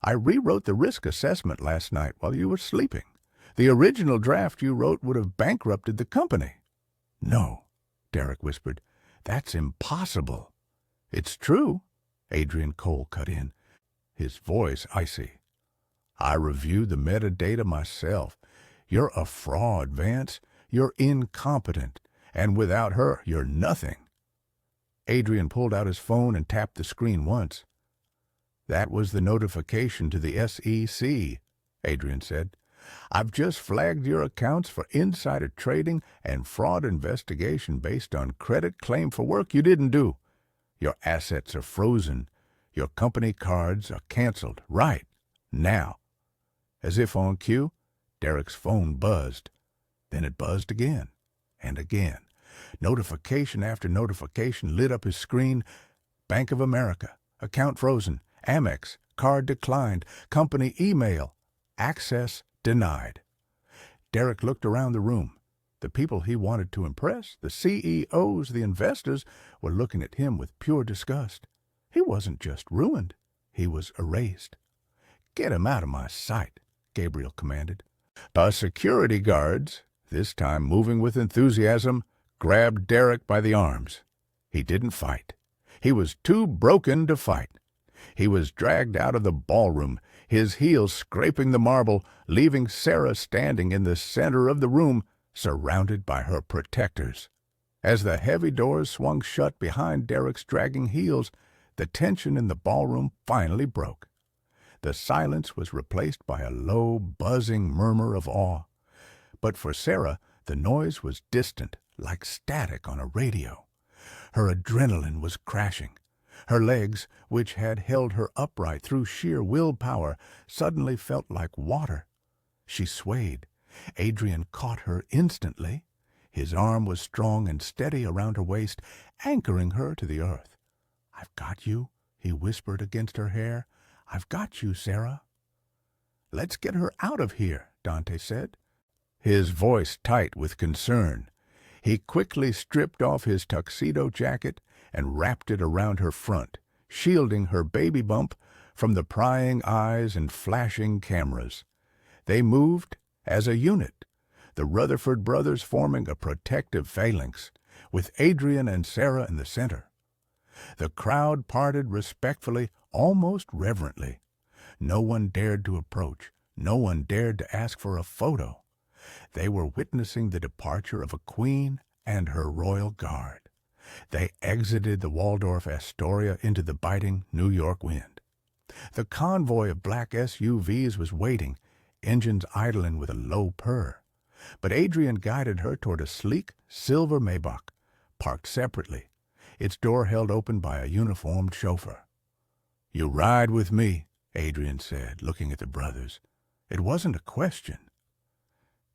"I rewrote the risk assessment last night while you were sleeping. The original draft you wrote would have bankrupted the company." "No," Derek whispered. "That's impossible." "It's true," Adrian Cole cut in, his voice icy. "I reviewed the metadata myself. You're a fraud, Vance. You're incompetent. And without her, you're nothing." Adrian pulled out his phone and tapped the screen once. "That was the notification to the SEC," Adrian said. "I've just flagged your accounts for insider trading and fraud investigation based on credit claim for work you didn't do. Your assets are frozen. Your company cards are canceled right now." As if on cue, Derek's phone buzzed. Then it buzzed again and again. Notification after notification lit up his screen. Bank of America, account frozen, Amex, card declined, company email, access denied. Derek looked around the room. The people he wanted to impress, the CEOs, the investors, were looking at him with pure disgust. He wasn't just ruined, he was erased. "Get him out of my sight," Gabriel commanded. Security guards, this time moving with enthusiasm, grabbed Derek by the arms. He didn't fight. He was too broken to fight. He was dragged out of the ballroom, his heels scraping the marble, leaving Sarah standing in the center of the room, surrounded by her protectors. As the heavy doors swung shut behind Derek's dragging heels, the tension in the ballroom finally broke. The silence was replaced by a low, buzzing murmur of awe. But for Sarah, the noise was distant, like static on a radio. Her adrenaline was crashing. Her legs, which had held her upright through sheer willpower, suddenly felt like water. She swayed. Adrian caught her instantly. His arm was strong and steady around her waist, anchoring her to the earth. "I've got you," he whispered against her hair. "I've got you, Sarah." "Let's get her out of here," Dante said, his voice tight with concern. He quickly stripped off his tuxedo jacket and wrapped it around her front, shielding her baby bump from the prying eyes and flashing cameras. They moved as a unit, the Rutherford brothers forming a protective phalanx, with Adrian and Sarah in the center. The crowd parted respectfully, almost reverently. No one dared to approach. No one dared to ask for a photo. They were witnessing the departure of a queen and her royal guard. They exited the Waldorf Astoria into the biting New York wind. The convoy of black SUVs was waiting, engines idling with a low purr. But Adrian guided her toward a sleek silver Maybach, parked separately, its door held open by a uniformed chauffeur. "You ride with me," Adrian said, looking at the brothers. It wasn't a question.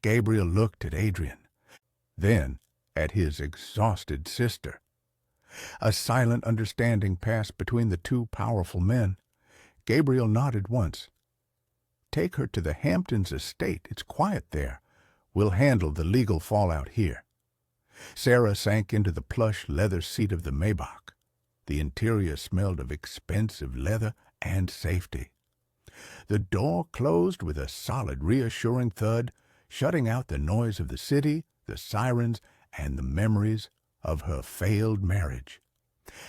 Gabriel looked at Adrian, then at his exhausted sister. A silent understanding passed between the two powerful men. Gabriel nodded once. "Take her to the Hamptons estate. It's quiet there. We'll handle the legal fallout here." Sarah sank into the plush leather seat of the Maybach. The interior smelled of expensive leather and safety. The door closed with a solid, reassuring thud, shutting out the noise of the city, the sirens, and the memories of her failed marriage.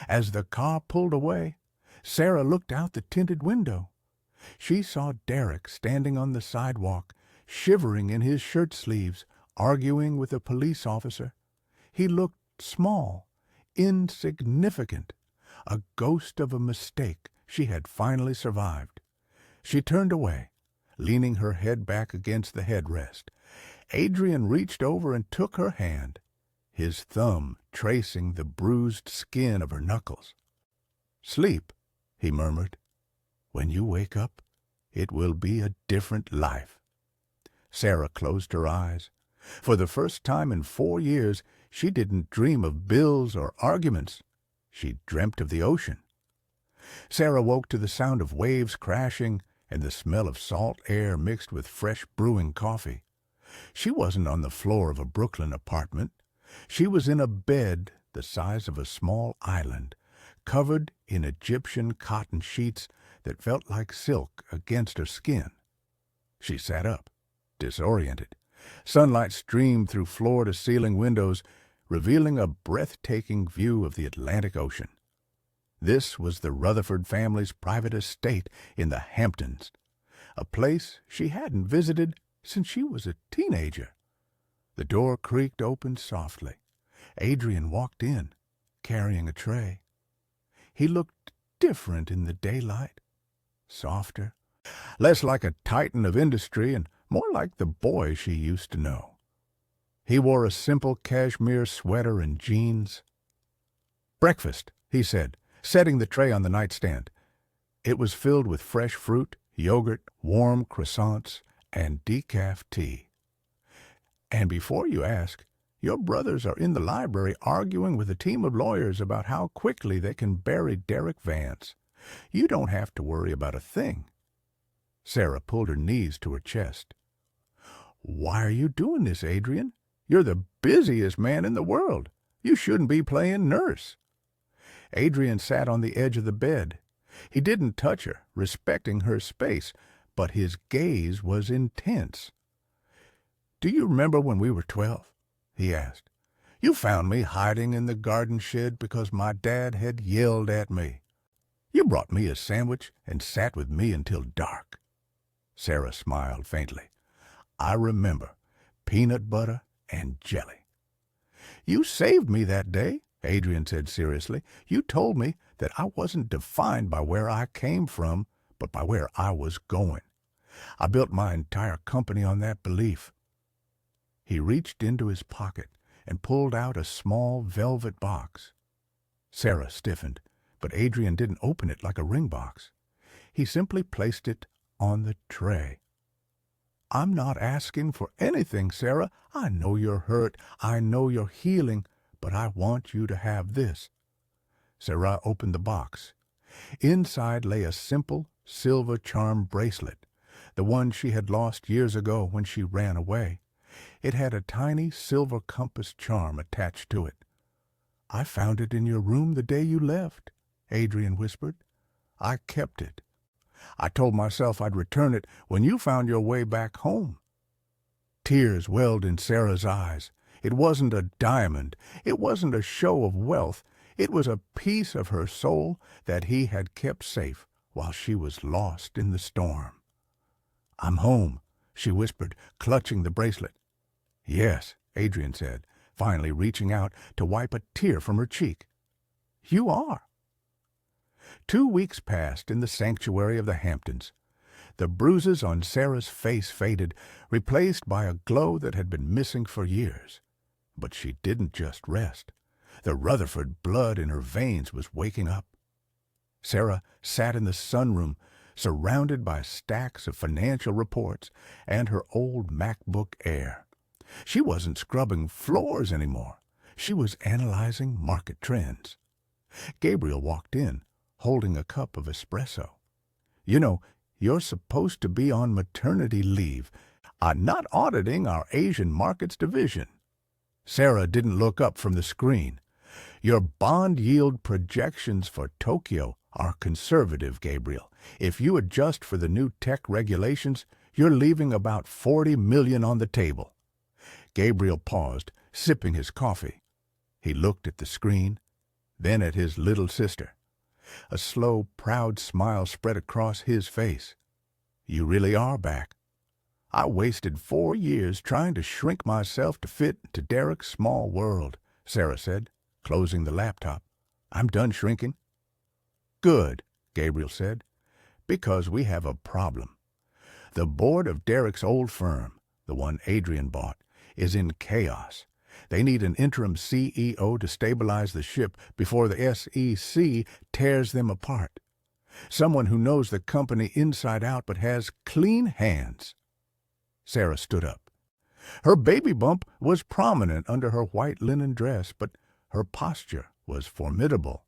As the car pulled away, Sarah looked out the tinted window. She saw Derek standing on the sidewalk, shivering in his shirt sleeves, arguing with a police officer. He looked small, insignificant, a ghost of a mistake she had finally survived. She turned away, leaning her head back against the headrest. Adrian reached over and took her hand, his thumb tracing the bruised skin of her knuckles. "Sleep," he murmured. "When you wake up, it will be a different life." Sarah closed her eyes. For the first time in 4 years, she didn't dream of bills or arguments. She dreamt of the ocean. Sarah woke to the sound of waves crashing and the smell of salt air mixed with fresh brewing coffee. She wasn't on the floor of a Brooklyn apartment. She was in a bed the size of a small island, covered in Egyptian cotton sheets that felt like silk against her skin. She sat up, disoriented. Sunlight streamed through floor-to-ceiling windows, revealing a breathtaking view of the Atlantic Ocean. This was the Rutherford family's private estate in the Hamptons, a place she hadn't visited since she was a teenager. The door creaked open softly. Adrian walked in, carrying a tray. He looked different in the daylight, softer, less like a titan of industry and more like the boy she used to know. He wore a simple cashmere sweater and jeans. "Breakfast," he said, setting the tray on the nightstand. It was filled with fresh fruit, yogurt, warm croissants, and decaf tea. "And before you ask, your brothers are in the library arguing with a team of lawyers about how quickly they can bury Derek Vance. You don't have to worry about a thing." Sarah pulled her knees to her chest. "Why are you doing this, Adrian? You're the busiest man in the world. You shouldn't be playing nurse." Adrian sat on the edge of the bed. He didn't touch her, respecting her space, but his gaze was intense. "Do you remember when we were 12? He asked. "You found me hiding in the garden shed because my dad had yelled at me. You brought me a sandwich and sat with me until dark." Sarah smiled faintly. "I remember. Peanut butter and jelly." "You saved me that day," Adrian said seriously. "You told me that I wasn't defined by where I came from, but by where I was going. I built my entire company on that belief." He reached into his pocket and pulled out a small velvet box. Sarah stiffened, but Adrian didn't open it like a ring box. He simply placed it on the tray. "I'm not asking for anything, Sarah. I know you're hurt. I know you're healing, but I want you to have this." Sarah opened the box. Inside lay a simple silver charm bracelet, the one she had lost years ago when she ran away. It had a tiny silver compass charm attached to it. "I found it in your room the day you left," Adrian whispered. I kept it. I told myself I'd return it when you found your way back home. Tears welled in Sarah's eyes. It wasn't a diamond. It wasn't a show of wealth. It was a piece of her soul that he had kept safe while she was lost in the storm. I'm home, she whispered, clutching the bracelet. Yes, Adrian said, finally reaching out to wipe a tear from her cheek. You are. 2 weeks passed in the sanctuary of the Hamptons. The bruises on Sarah's face faded, replaced by a glow that had been missing for years. But she didn't just rest. The Rutherford blood in her veins was waking up. Sarah sat in the sunroom, surrounded by stacks of financial reports and her old MacBook Air. She wasn't scrubbing floors anymore. She was analyzing market trends. Gabriel walked in, holding a cup of espresso. You know, you're supposed to be on maternity leave. I'm not auditing our Asian markets division. Sarah didn't look up from the screen. Your bond yield projections for Tokyo are conservative, Gabriel. If you adjust for the new tech regulations, you're leaving about $40 million on the table. Gabriel paused, sipping his coffee. He looked at the screen, then at his little sister. A slow, proud smile spread across his face. You really are back. I wasted 4 years trying to shrink myself to fit into Derek's small world, Sarah said, closing the laptop. I'm done shrinking. Good, Gabriel said, because we have a problem. The board of Derek's old firm, the one Adrian bought, is in chaos. They need an interim CEO to stabilize the ship before the SEC tears them apart. Someone who knows the company inside out but has clean hands. Sarah stood up. Her baby bump was prominent under her white linen dress, but her posture was formidable.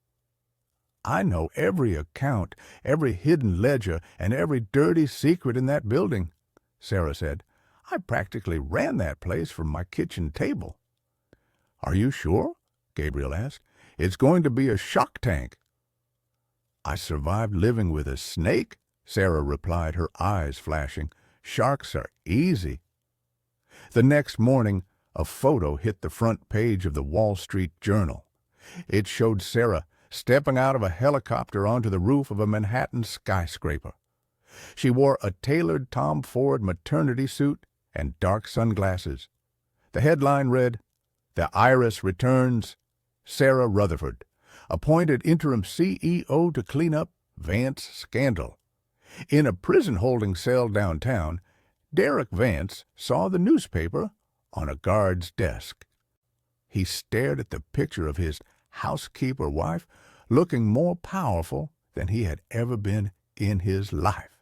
I know every account, every hidden ledger, and every dirty secret in that building, Sarah said. I practically ran that place from my kitchen table. Are you sure? Gabriel asked. It's going to be a shock tank. I survived living with a snake, Sarah replied, her eyes flashing. Sharks are easy. The next morning, a photo hit the front page of the Wall Street Journal. It showed Sarah stepping out of a helicopter onto the roof of a Manhattan skyscraper. She wore a tailored Tom Ford maternity suit and dark sunglasses. The headline read, The Iris Returns, Sarah Rutherford, appointed interim CEO to clean up Vance scandal. In a prison-holding cell downtown, Derek Vance saw the newspaper on a guard's desk. He stared at the picture of his housekeeper wife, looking more powerful than he had ever been in his life.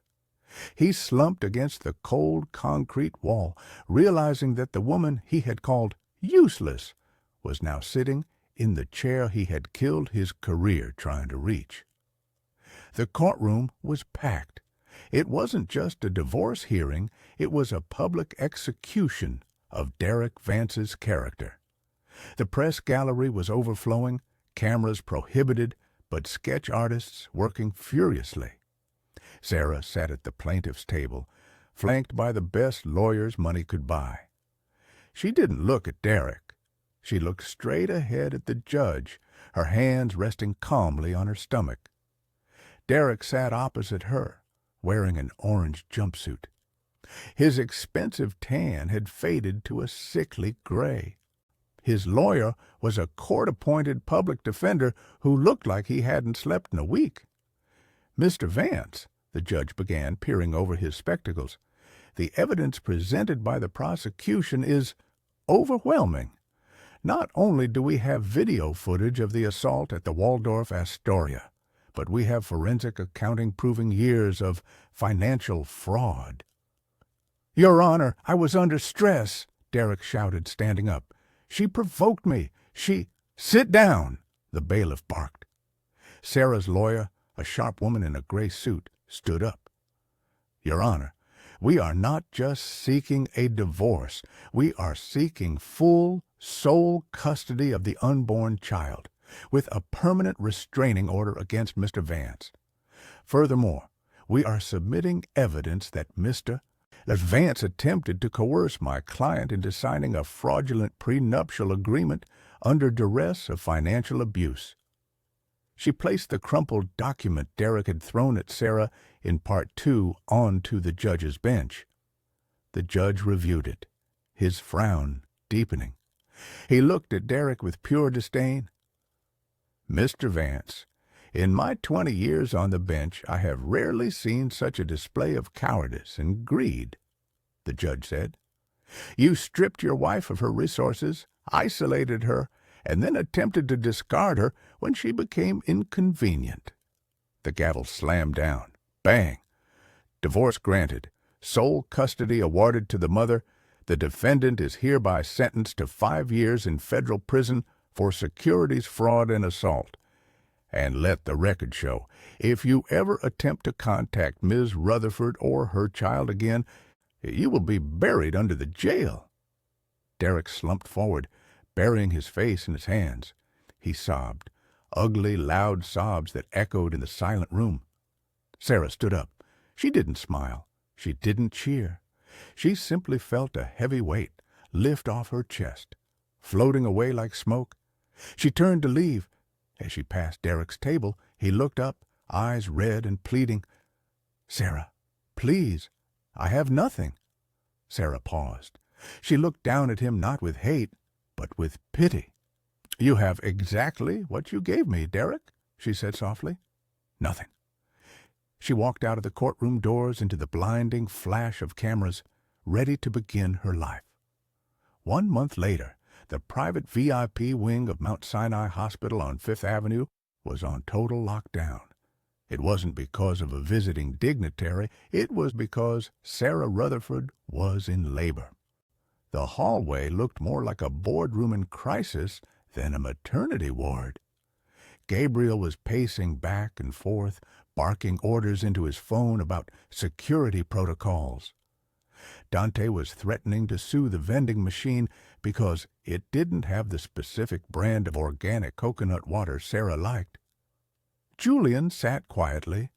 He slumped against the cold concrete wall, realizing that the woman he had called useless was now sitting in the chair he had killed his career trying to reach. The courtroom was packed. It wasn't just a divorce hearing, it was a public execution of Derek Vance's character. The press gallery was overflowing, cameras prohibited, but sketch artists working furiously. Sarah sat at the plaintiff's table, flanked by the best lawyers money could buy. She didn't look at Derek. She looked straight ahead at the judge, her hands resting calmly on her stomach. Derek sat opposite her, wearing an orange jumpsuit. His expensive tan had faded to a sickly gray. His lawyer was a court-appointed public defender who looked like he hadn't slept in a week. Mr. Vance, the judge began, peering over his spectacles, the evidence presented by the prosecution is overwhelming. Not only do we have video footage of the assault at the Waldorf Astoria, but we have forensic accounting proving years of financial fraud. Your Honor, I was under stress, Derek shouted, standing up. She provoked me. Sit down, the bailiff barked. Sarah's lawyer, a sharp woman in a gray suit, stood up. Your Honor, we are not just seeking a divorce. We are seeking full, sole custody of the unborn child. with a permanent restraining order against Mr. Vance. Furthermore, we are submitting evidence that Vance attempted to coerce my client into signing a fraudulent prenuptial agreement under duress of financial abuse. She placed the crumpled document Derek had thrown at Sarah in Part 2 onto the judge's bench. The judge reviewed it, his frown deepening. He looked at Derek with pure disdain. "Mr. Vance, in my 20 years on the bench, I have rarely seen such a display of cowardice and greed," the judge said. "You stripped your wife of her resources, isolated her, and then attempted to discard her when she became inconvenient." The gavel slammed down. Bang! Divorce granted. Sole custody awarded to the mother. The defendant is hereby sentenced to 5 years in federal prison for securities fraud and assault. And let the record show, if you ever attempt to contact Ms. Rutherford or her child again, you will be buried under the jail. Derek slumped forward, burying his face in his hands. He sobbed, ugly, loud sobs that echoed in the silent room. Sarah stood up. She didn't smile. She didn't cheer. She simply felt a heavy weight lift off her chest, floating away like smoke. She turned to leave. As she passed Derek's table, he looked up, eyes red and pleading. "Sarah, please, I have nothing." Sarah paused. She looked down at him not with hate, but with pity. "You have exactly what you gave me, Derek," she said softly. "Nothing." She walked out of the courtroom doors into the blinding flash of cameras, ready to begin her life. 1 month later, the private VIP wing of Mount Sinai Hospital on Fifth Avenue was on total lockdown. It wasn't because of a visiting dignitary. It was because Sarah Rutherford was in labor. The hallway looked more like a boardroom in crisis than a maternity ward. Gabriel was pacing back and forth, barking orders into his phone about security protocols. Dante was threatening to sue the vending machine because it didn't have the specific brand of organic coconut water Sarah liked. Julian sat quietly,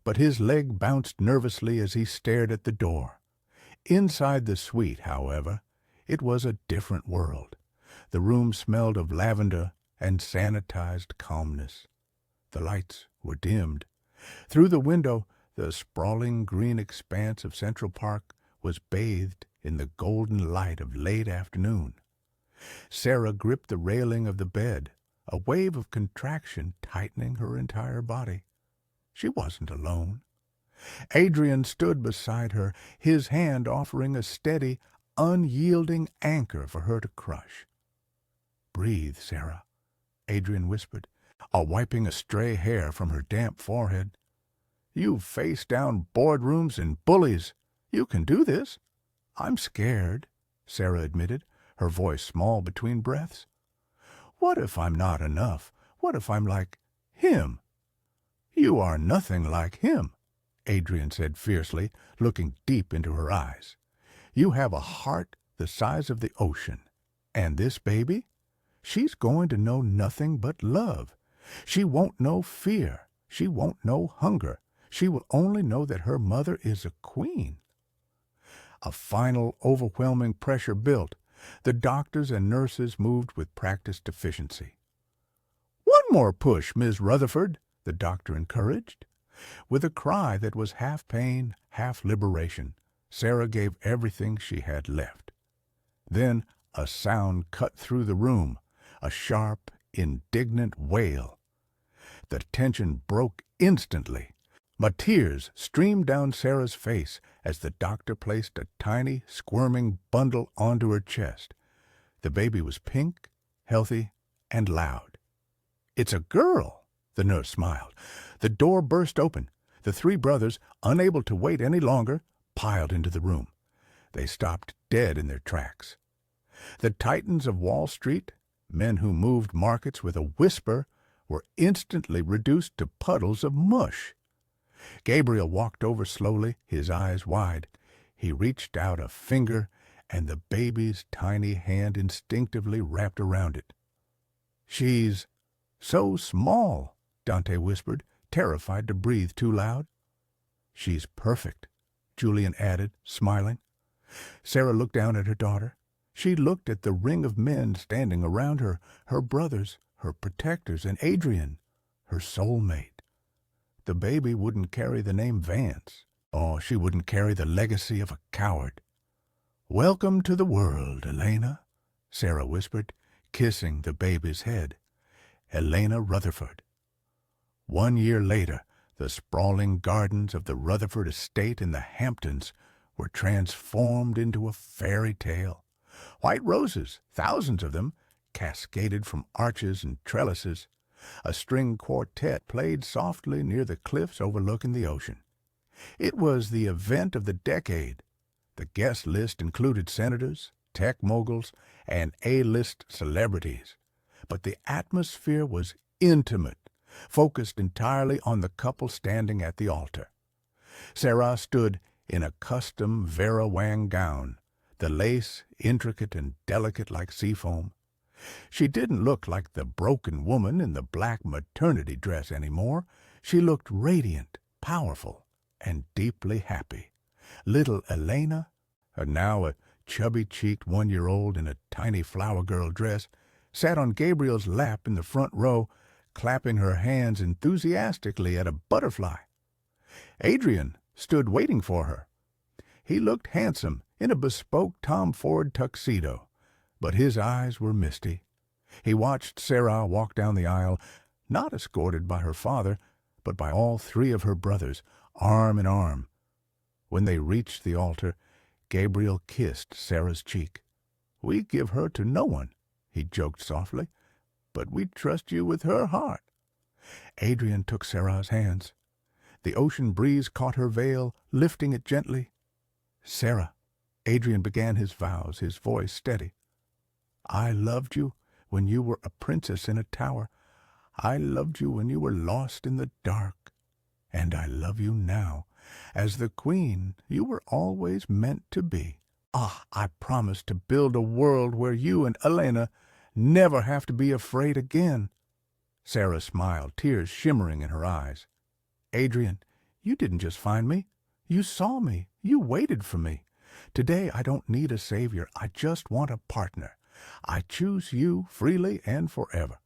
but his leg bounced nervously as he stared at the door. Inside the suite, however, it was a different world. The room smelled of lavender and sanitized calmness. The lights were dimmed. Through the window, the sprawling green expanse of Central Park was bathed in the golden light of late afternoon. Sarah gripped the railing of the bed, a wave of contraction tightening her entire body. She wasn't alone. Adrian stood beside her, his hand offering a steady, unyielding anchor for her to crush. "Breathe, Sarah," Adrian whispered, wiping a stray hair from her damp forehead. "You've faced down boardrooms and bullies. You can do this." "I'm scared," Sarah admitted, her voice small between breaths. "What if I'm not enough? What if I'm like him?" "You are nothing like him," Adrian said fiercely, looking deep into her eyes. "You have a heart the size of the ocean. And this baby? She's going to know nothing but love. She won't know fear. She won't know hunger. She will only know that her mother is a queen." A final, overwhelming pressure built. The doctors and nurses moved with practiced efficiency. "One more push, Ms. Rutherford," the doctor encouraged. With a cry that was half pain, half liberation, Sarah gave everything she had left. Then a sound cut through the room, a sharp, indignant wail. The tension broke instantly. Tears streamed down Sarah's face as the doctor placed a tiny, squirming bundle onto her chest. The baby was pink, healthy, and loud. "It's a girl," the nurse smiled. The door burst open. The 3 brothers, unable to wait any longer, piled into the room. They stopped dead in their tracks. The titans of Wall Street, men who moved markets with a whisper, were instantly reduced to puddles of mush. Gabriel walked over slowly, his eyes wide. He reached out a finger, and the baby's tiny hand instinctively wrapped around it. "She's "So small," Dante whispered, terrified to breathe too loud. "She's perfect," Julian added, smiling. Sarah looked down at her daughter. She looked at the ring of men standing around her, her brothers, her protectors, and Adrian, her soulmate. The baby wouldn't carry the name Vance. Oh, she wouldn't carry the legacy of a coward. "Welcome to the world, Elena," Sarah whispered, kissing the baby's head. Elena Rutherford. 1 year later, the sprawling gardens of the Rutherford estate in the Hamptons were transformed into a fairy tale. White roses, thousands of them, cascaded from arches and trellises. A string quartet played softly near the cliffs overlooking the ocean. It was the event of the decade. The guest list included senators, tech moguls, and A-list celebrities. But the atmosphere was intimate, focused entirely on the couple standing at the altar. Sarah stood in a custom Vera Wang gown, the lace intricate and delicate like seafoam. She didn't look like the broken woman in the black maternity dress anymore. She looked radiant, powerful, and deeply happy. Little Elena, now a chubby-cheeked 1-year-old in a tiny flower girl dress, sat on Gabriel's lap in the front row, clapping her hands enthusiastically at a butterfly. Adrian stood waiting for her. He looked handsome in a bespoke Tom Ford tuxedo, but his eyes were misty. He watched Sarah walk down the aisle, not escorted by her father, but by all 3 of her brothers, arm in arm. When they reached the altar, Gabriel kissed Sarah's cheek. "We give her to no one," he joked softly, "but we trust you with her heart." Adrian took Sarah's hands. The ocean breeze caught her veil, lifting it gently. "Sarah," Adrian began his vows, his voice steady. "I loved you when you were a princess in a tower. I loved you when you were lost in the dark. And I love you now, as the queen you were always meant to be. I promise to build a world where you and Elena never have to be afraid again." Sarah smiled, tears shimmering in her eyes. "Adrian, you didn't just find me. You saw me. You waited for me. Today I don't need a savior. I just want a partner. I choose you freely and forever."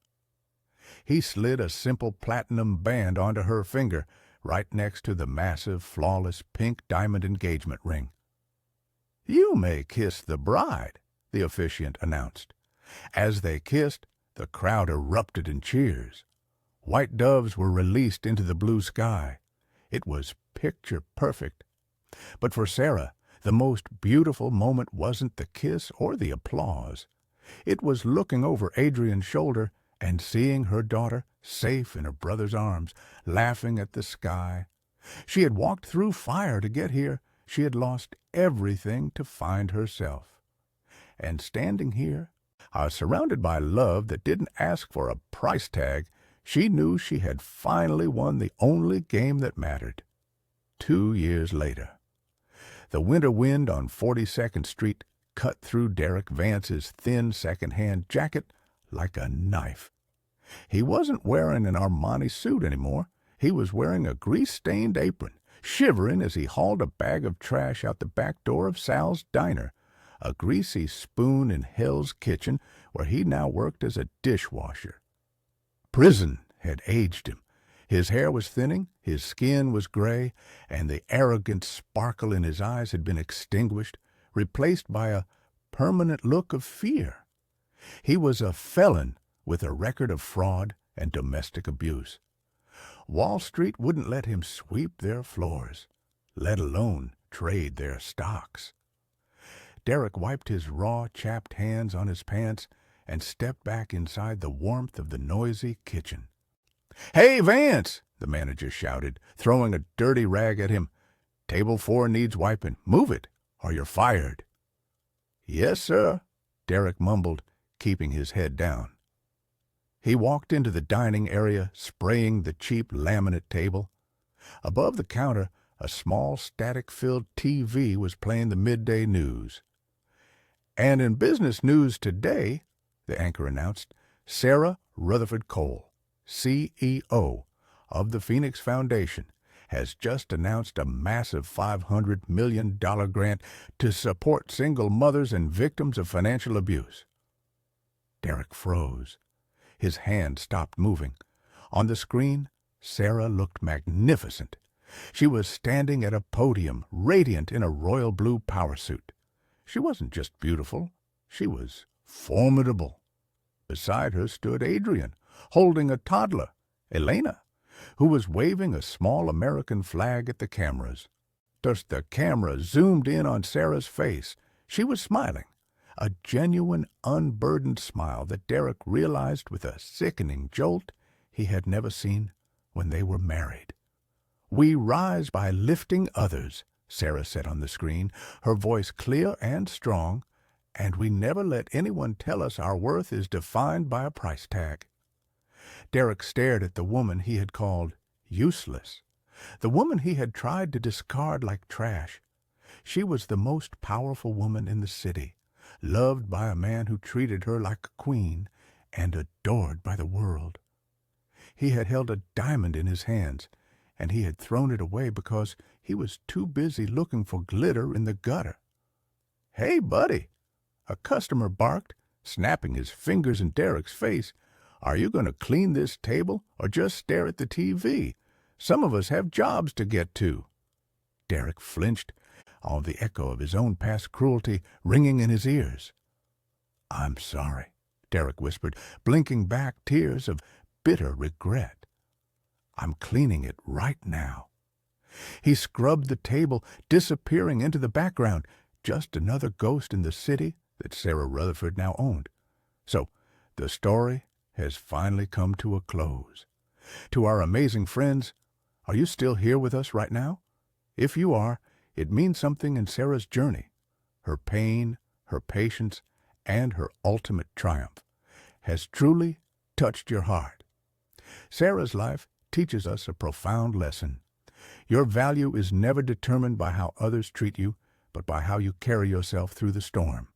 He slid a simple platinum band onto her finger, right next to the massive, flawless pink diamond engagement ring. "You may kiss the bride," the officiant announced. As they kissed, the crowd erupted in cheers. White doves were released into the blue sky. It was picture perfect. But for Sarah, the most beautiful moment wasn't the kiss or the applause. It was looking over Adrian's shoulder and seeing her daughter safe in her brother's arms, laughing at the sky. She had walked through fire to get here. She had lost everything to find herself. And standing here, surrounded by love that didn't ask for a price tag, she knew she had finally won the only game that mattered. 2 years later. The winter wind on 42nd Street cut through Derek Vance's thin second-hand jacket like a knife. He wasn't wearing an Armani suit anymore. He was wearing a grease-stained apron, shivering as he hauled a bag of trash out the back door of Sal's Diner, a greasy spoon in Hell's Kitchen where he now worked as a dishwasher. Prison had aged him. His hair was thinning, his skin was gray, and the arrogant sparkle in his eyes had been extinguished, replaced by a permanent look of fear. He was a felon with a record of fraud and domestic abuse. Wall Street wouldn't let him sweep their floors, let alone trade their stocks. Derek wiped his raw, chapped hands on his pants and stepped back inside the warmth of the noisy kitchen. "Hey, Vance!" the manager shouted, throwing a dirty rag at him. "Table 4 needs wiping. Move it, or you're fired." "Yes, sir," Derek mumbled, keeping his head down. He walked into the dining area, spraying the cheap laminate table. Above the counter, a small static-filled TV was playing the midday news. "And in business news today," the anchor announced, "Sarah Rutherford Cole, CEO of the Phoenix Foundation, has just announced a massive $500 million grant to support single mothers and victims of financial abuse. Derek froze. His hand stopped moving. On the screen, Sarah looked magnificent. She was standing at a podium, radiant in a royal blue power suit. She wasn't just beautiful, she was formidable. Beside her stood Adrian, holding a toddler, Elena, who was waving a small American flag at the cameras. As the camera zoomed in on Sarah's face, she was smiling, a genuine, unburdened smile that Derek realized with a sickening jolt he had never seen when they were married. "We rise by lifting others," Sarah said on the screen, her voice clear and strong, "and we never let anyone tell us our worth is defined by a price tag." Derek stared at the woman he had called useless, the woman he had tried to discard like trash. She was the most powerful woman in the city, loved by a man who treated her like a queen, and adored by the world. He had held a diamond in his hands, and he had thrown it away because he was too busy looking for glitter in the gutter. "Hey, buddy!" a customer barked, snapping his fingers in Derek's face. "Are you going to clean this table or just stare at the TV? Some of us have jobs to get to." Derek flinched, all the echo of his own past cruelty ringing in his ears. "I'm sorry," Derek whispered, blinking back tears of bitter regret. "I'm cleaning it right now." He scrubbed the table, disappearing into the background, just another ghost in the city that Sarah Rutherford now owned. So, the story has finally come to a close. To our amazing friends, are you still here with us right now? If you are, it means something in Sarah's journey. Her pain, her patience, and her ultimate triumph has truly touched your heart. Sarah's life teaches us a profound lesson. Your value is never determined by how others treat you, but by how you carry yourself through the storm.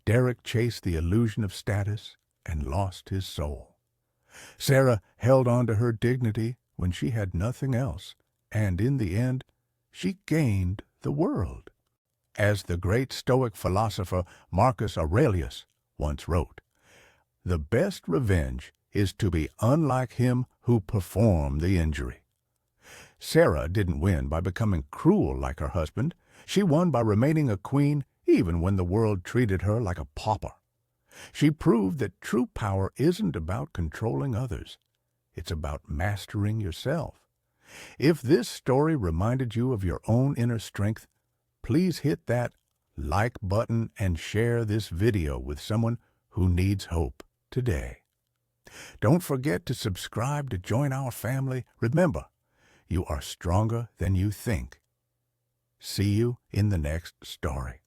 Derek chased the illusion of status and lost his soul. Sarah held on to her dignity when she had nothing else, and in the end, she gained the world. As the great Stoic philosopher Marcus Aurelius once wrote, "The best revenge is to be unlike him who performed the injury." Sarah didn't win by becoming cruel like her husband. She won by remaining a queen even when the world treated her like a pauper. She proved that true power isn't about controlling others. It's about mastering yourself. If this story reminded you of your own inner strength, please hit that like button and share this video with someone who needs hope today. Don't forget to subscribe to join our family. Remember, you are stronger than you think. See you in the next story.